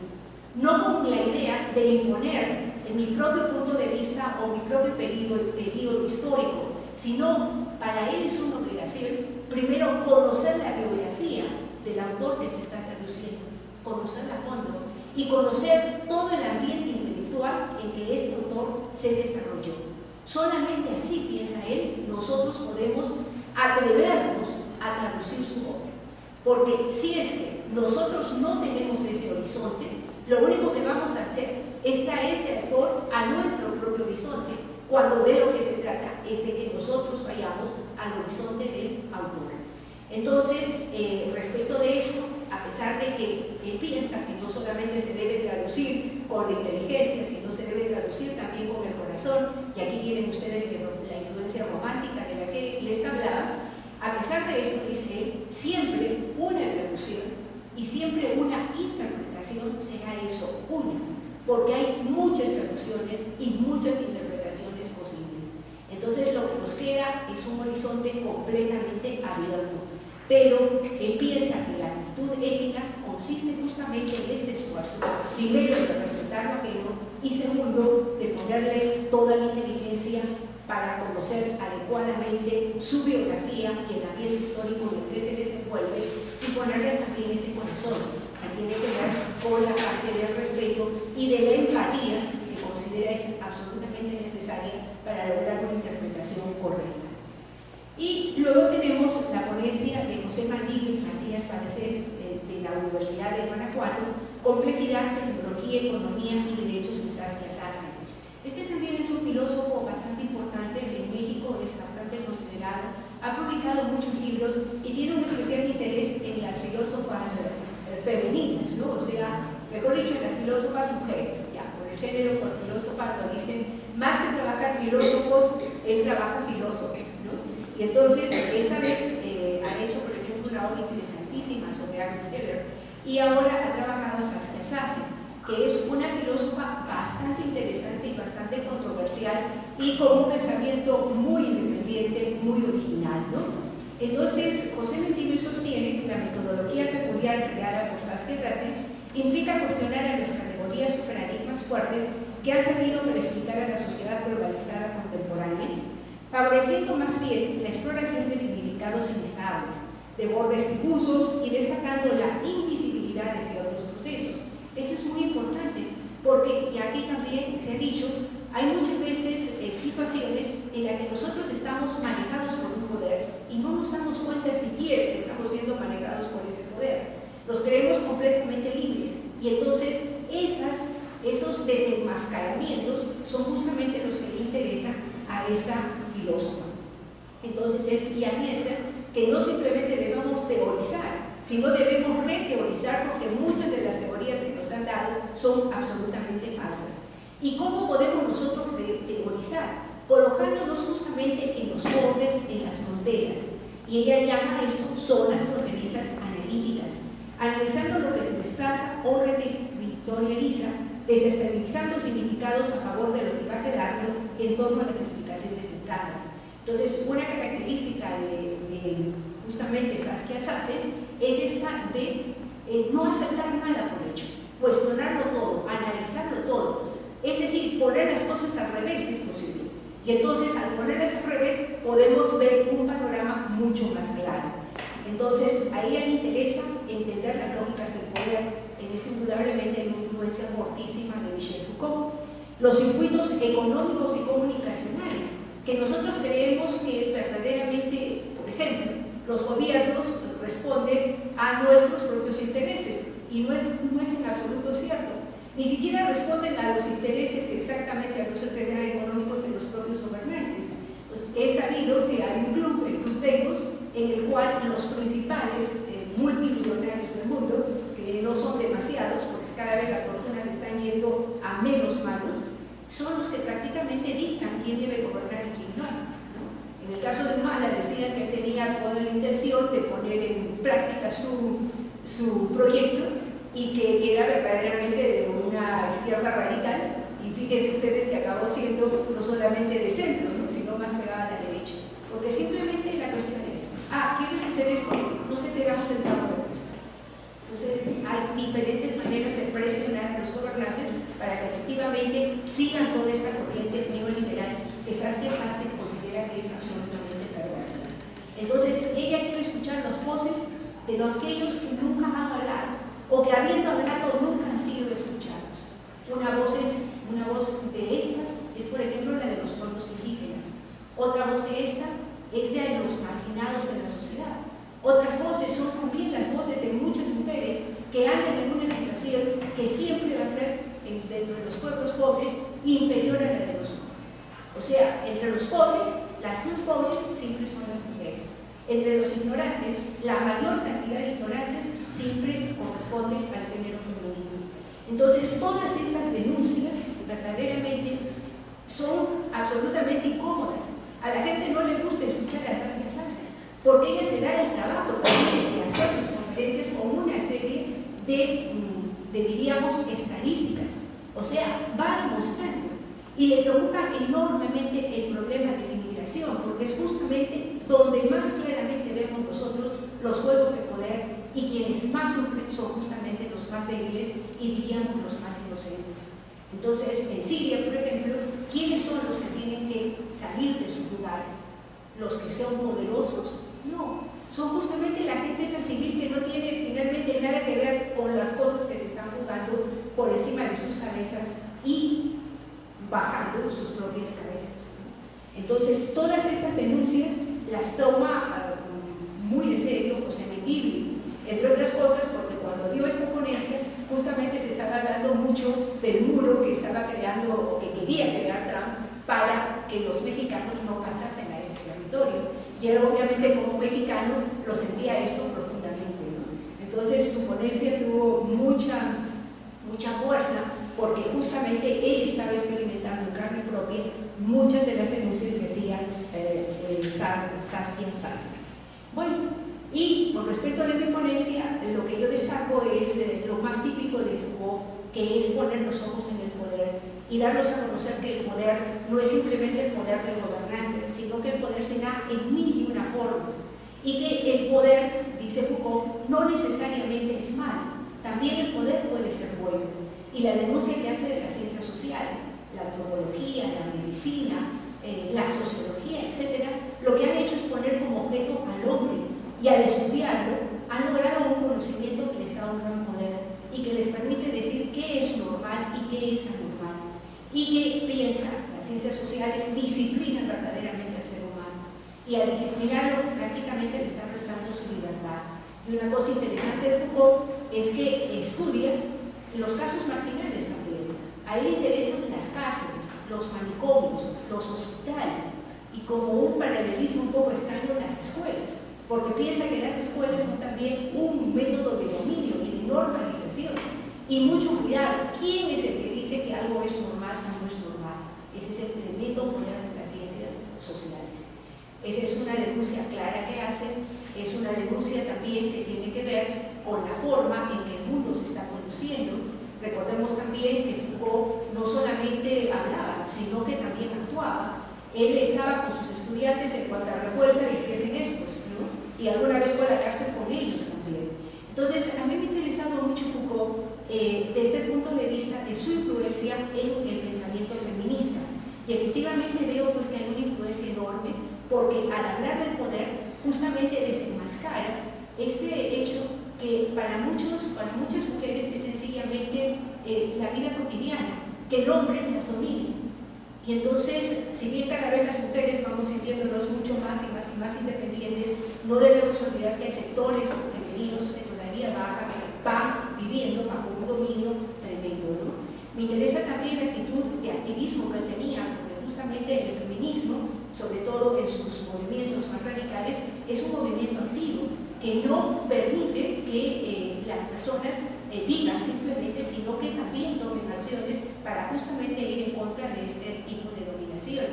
no con la idea de imponer en mi propio punto de vista o mi propio periodo histórico, sino para él es una obligación primero conocer la biografía del autor que se está traduciendo, conocerla a fondo y conocer todo el ambiente intelectual en que este autor se desarrolló. Solamente así, piensa él, nosotros podemos atrevernos a traducir su obra. Porque si es que nosotros no tenemos ese horizonte, lo único que vamos a hacer es traer ese autor a nuestro propio horizonte, cuando de lo que se trata es de que nosotros vayamos al horizonte del autor. Entonces, respecto de esto, a pesar de que él piensa que no solamente se debe traducir con la inteligencia, sino se debe traducir también con el corazón, y aquí tienen ustedes la influencia romántica de la que les hablaba, a pesar de esto, dice él, siempre una traducción y siempre una interpretación será eso, una, porque hay muchas traducciones y muchas interpretaciones posibles. Entonces lo que nos queda es un horizonte completamente abierto, pero él piensa que la actitud ética consiste justamente en este esfuerzo, primero de respetar lo ajeno y segundo de ponerle toda la inteligencia para conocer adecuadamente su biografía y el ambiente histórico en el que se desenvuelve y ponerle también ese corazón que tiene que ver con la parte del respeto y de la empatía que considera es absolutamente necesaria para lograr una interpretación correcta. Y luego tenemos la ponencia de José Mandíbil Macías Francés de la Universidad de Guanajuato, Complejidad, Tecnología, Economía y Derechos de Saskia Sassen. Este también es un filósofo bastante importante en México, es bastante considerado, ha publicado muchos libros y tiene un especial interés en las filósofas femeninas, ¿no? O sea, mejor dicho, en las filósofas mujeres, ya, por el género, por filósofas lo dicen, más que trabajar filósofos, él trabaja filósofos, ¿no? Y entonces, esta vez ha hecho, por ejemplo, una obra interesantísima sobre Agnes Heller, y ahora ha trabajado Saskia Sassen, que es una filósofa bastante interesante y bastante controversial y con un pensamiento muy independiente, muy original, ¿no? Entonces, José Mendívil sostiene que la metodología peculiar creada por Saskia Sassen implica cuestionar a las categorías o paradigmas fuertes que han servido para explicar a la sociedad globalizada contemporánea, favoreciendo más bien la exploración de significados inestables, de bordes difusos y destacando la invisibilidad de ciertos procesos. Esto es muy importante porque, y aquí también se ha dicho, hay muchas veces situaciones en las que nosotros estamos manejados por un poder y no nos damos cuenta siquiera que estamos siendo manejados por ese poder. Nos creemos completamente libres y entonces esos desenmascaramientos son justamente los que le interesan a esta filósofa. Entonces ella piensa que no simplemente debemos teorizar, sino debemos reteorizar porque muchas de las teorías que nos han dado son absolutamente falsas. ¿Y cómo podemos nosotros reteorizar? Colocándonos justamente en los bordes, en las fronteras. Y ella llama esto zonas fronterizas analíticas, analizando lo que se desplaza o reterritorializa, desestabilizando significados a favor de lo que va quedando en torno a las explicaciones centrales. Entonces, una característica de justamente Saskia Sassen es esta de no aceptar nada por hecho, cuestionarlo todo, analizarlo todo, es decir, poner las cosas al revés si es posible. Y entonces, al ponerlas al revés, podemos ver un panorama mucho más claro. Entonces, a ella le interesa entender las lógicas del poder. En esto, indudablemente, hay una influencia fortísima de Michel Foucault. Los circuitos económicos y comunicacionales, que nosotros creemos que verdaderamente, por ejemplo, los gobiernos responden a nuestros propios intereses, y no es en absoluto cierto. Ni siquiera responden a los intereses exactamente, a los intereses económicos de los propios gobernantes. Pues es sabido que hay un club, el Club Davos, en el cual los principales multimillonarios del mundo, que no son demasiados, porque cada vez las fortunas están yendo a menos manos, son los que prácticamente dictan quién debe gobernar y quién no. En el caso de Humala decían que él tenía toda la intención de poner en práctica su proyecto y que era verdaderamente de una izquierda radical, y fíjense ustedes que acabó siendo no solamente de centro, ¿no?, sino más pegada a la derecha. Porque simplemente la cuestión es, ¿quieres hacer esto? No se te damos el campo de prestar. Entonces, hay diferentes maneras de presionar a los gobernantes para que efectivamente sigan toda esta corriente neoliberal que Saskia Sassen considera que es absolutamente perversa. Entonces, ella quiere escuchar las voces de aquellos que nunca han hablado o que habiendo hablado nunca han sido escuchados. Una voz de estas es, por ejemplo, la de los pueblos indígenas. Otra voz de esta es de los marginados de la sociedad. Otras voces son también las voces de muchas mujeres que andan en una situación que siempre va a ser, dentro de los pueblos pobres, inferior a la de los hombres. O sea, entre los pobres, las más pobres siempre son las mujeres. Entre los ignorantes, la mayor cantidad de ignorantes siempre corresponde al género femenino. Entonces, todas estas denuncias verdaderamente son absolutamente incómodas. A la gente no le gusta escuchar a Saskia Sassen, porque ella se da el trabajo también de hacer sus conferencias con una serie de diríamos, estadísticas. O sea, va demostrando. Y le preocupa enormemente el problema de la inmigración, porque es justamente donde más claramente vemos nosotros los juegos de poder, y quienes más sufren son justamente los más débiles y diríamos los más inocentes. Entonces, en Siria, por ejemplo, ¿quiénes son los que tienen que salir de sus lugares? ¿Los que son poderosos? No, son justamente la gente esa civil que no tiene finalmente nada que ver con las cosas que se están jugando por encima de sus cabezas y bajando sus propias cabezas. Entonces, todas estas denuncias las toma muy en serio José Mendívil, entre otras cosas porque cuando dio esta ponencia justamente se estaba hablando mucho del muro que estaba creando o que quería crear Trump para que los mexicanos no pasasen a ese territorio. Y él obviamente como mexicano lo sentía esto profundamente, ¿no? Entonces su ponencia tuvo mucha fuerza porque justamente él estaba experimentando en carne propia muchas de las denuncias que hacía Saskia Sassen. Bueno, y con respecto a la ponencia, lo que yo destaco es lo más típico de Foucault, que es poner los ojos en el poder y darnos a conocer que el poder no es simplemente el poder del gobernante, sino que el poder se da en mil y una formas y que el poder, dice Foucault, no necesariamente es malo, también el poder puede ser bueno. Y la denuncia que hace de las ciencias sociales, la antropología, la medicina, la sociología, etc., lo que han hecho es poner como objeto al hombre y al estudiarlo han logrado un conocimiento que les da un gran poder y que les permite decir qué es normal y qué es anormal y que piensan, las ciencias sociales disciplinan verdaderamente al ser humano y al disciplinarlo prácticamente le están restando su libertad. Y una cosa interesante de Foucault es que estudia los casos marginales también. A él le interesan las cárceles, los manicomios, los hospitales y como un paralelismo un poco extraño las escuelas, porque piensa que las escuelas son también un método de dominio y de normalización. Y mucho cuidado, ¿quién es el que dice que algo es normal o no es normal? Ese es el tremendo poder de las ciencias sociales. Esa es una denuncia clara que hacen, es una denuncia también que tiene que ver con la forma en que el mundo se está conduciendo. Recordemos también que Foucault no solamente hablaba, sino que también actuaba. Él estaba con sus estudiantes en Contrarrevuelta y hiciesen estos, ¿no? Y alguna vez fue a la cárcel con ellos también. Entonces, a mí me ha interesado mucho Foucault desde el punto de vista de su influencia en el pensamiento feminista. Y efectivamente veo pues, que hay una influencia enorme, porque al hablar del poder, justamente desenmascara este hecho que para muchas mujeres es sencillamente la vida cotidiana, que el hombre las domine. Y entonces, si bien cada vez las mujeres vamos sintiéndonos mucho más y más independientes, no debemos olvidar que hay sectores femeninos que todavía van viviendo bajo un dominio tremendo, ¿no? Me interesa también la actitud de activismo que él tenía, porque justamente el feminismo, sobre todo en sus movimientos más radicales, es un movimiento activo que no permite que las personas digan simplemente, sino que también tomen acciones para justamente ir en contra de este tipo de dominación.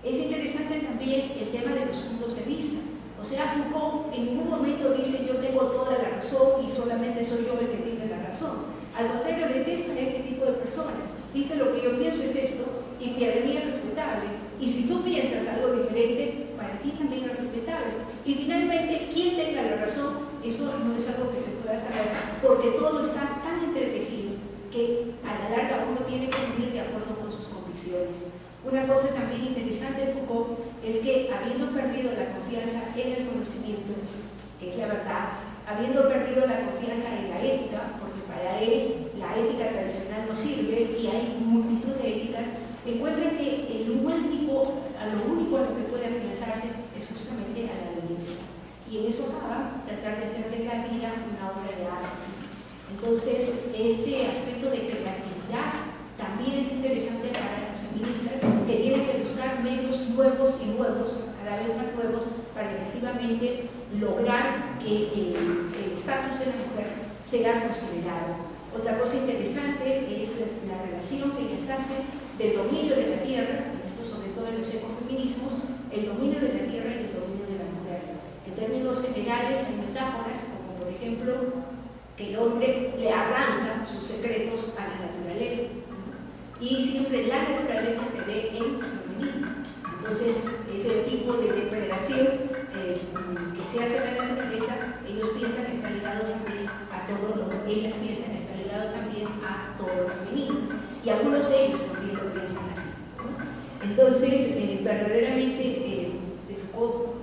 Es interesante también el tema de los puntos de vista. O sea, Foucault en ningún momento dice yo tengo toda la razón y solamente soy yo el que tiene la razón. Al contrario, detesta a ese tipo de personas. Dice lo que yo pienso es esto y para mí es respetable. Y si tú piensas algo diferente, para ti también es respetable. Y finalmente, quien tenga la razón, eso no es algo que se pueda saber, porque todo está tan entretejido que a la larga uno tiene que vivir de acuerdo con sus convicciones. Una cosa también interesante de Foucault es que, habiendo perdido la confianza en el conocimiento, que es la verdad, habiendo perdido la confianza en la ética, porque para él la ética tradicional no sirve y hay multitud de éticas, encuentra que lo único a lo que puede afianzarse es justamente a la violencia. Y en eso acaba tratar de hacer de la vida una obra de arte. Entonces, este aspecto de creatividad también es interesante para las feministas, que tienen que buscar medios nuevos y nuevos, cada vez más nuevos, para efectivamente lograr que el estatus de la mujer sea considerado. Otra cosa interesante es la relación que ellas hacen del dominio de la tierra, esto sobre todo en los ecofeminismos, el dominio de la tierra y el dominio de la mujer. En términos generales hay metáforas como por ejemplo que el hombre le arranca sus secretos a la naturaleza y siempre la naturaleza se ve en femenino. Entonces ese tipo de depredación que se hace a la naturaleza, ellos piensan que está ligado también a todo lo, ellas piensan que está ligado también a todo lo femenino, y algunos de ellos también lo piensan así, ¿no? Entonces, verdaderamente, de Foucault,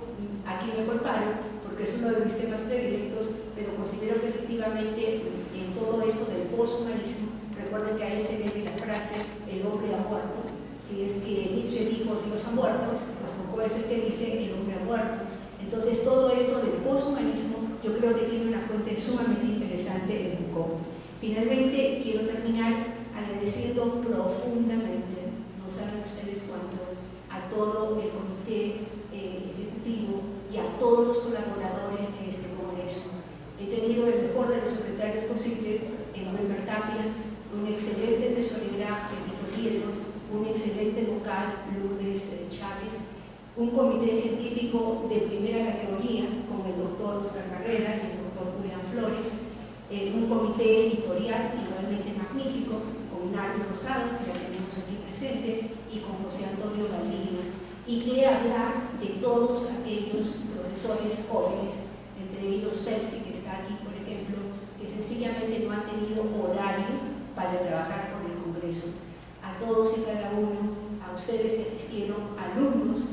aquí me comparo, porque es uno de mis temas predilectos, pero considero que efectivamente en todo esto del posthumanismo, recuerden que a él se debe la frase, el hombre ha muerto. Si es que Nietzsche dijo Dios ha muerto, pues Foucault es el que dice el hombre ha muerto. Entonces, todo esto del poshumanismo yo creo que tiene una fuente sumamente interesante en Foucault. Finalmente, quiero terminar agradeciendo profundamente, no saben ustedes cuánto, a todo el comité ejecutivo y a todos los colaboradores de este congreso. He tenido el mejor de los secretarios posibles en Wilmer Tapia, un excelente tesorera, Benito Diego, un excelente vocal, Lourdes Chávez, un comité científico de primera categoría con el doctor Oscar Barrera y el doctor Julián Flores, un comité editorial igualmente magnífico con Nardo Rosado, que la tenemos aquí presente, y con José Antonio Valdivia, y que hablar de todos aquellos profesores jóvenes, entre ellos Felsi, que está aquí, por ejemplo, que sencillamente no han tenido horario para trabajar con el Congreso. A todos y cada uno, a ustedes que asistieron, alumnos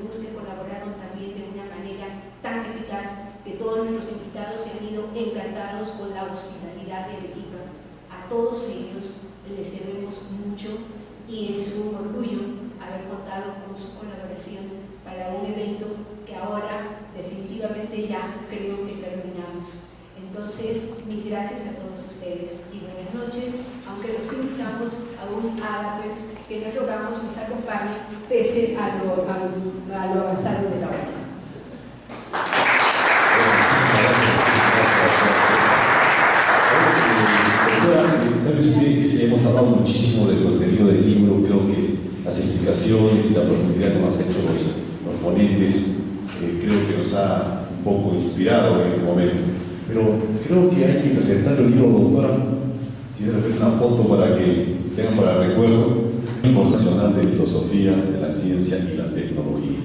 que colaboraron también de una manera tan eficaz, que todos nuestros invitados se han ido encantados con la hospitalidad del equipo. A todos ellos les debemos mucho y es un orgullo haber contado con su colaboración para un evento que ahora definitivamente ya creo que terminamos. Entonces, mil gracias a todos ustedes y buenas noches, aunque los invitamos a un ágape que les rogamos nos acompañe pese a lo avanzado de la hora. Doctora, sabe usted que si hemos hablado muchísimo del contenido del libro, creo que las explicaciones y la profundidad que nos han hecho los ponentes, creo que nos ha un poco inspirado en este momento. Pero creo que hay que presentar el libro, doctora, si de repente una foto para que tengan para recuerdo, Internacional de Filosofía de la Ciencia y la Tecnología.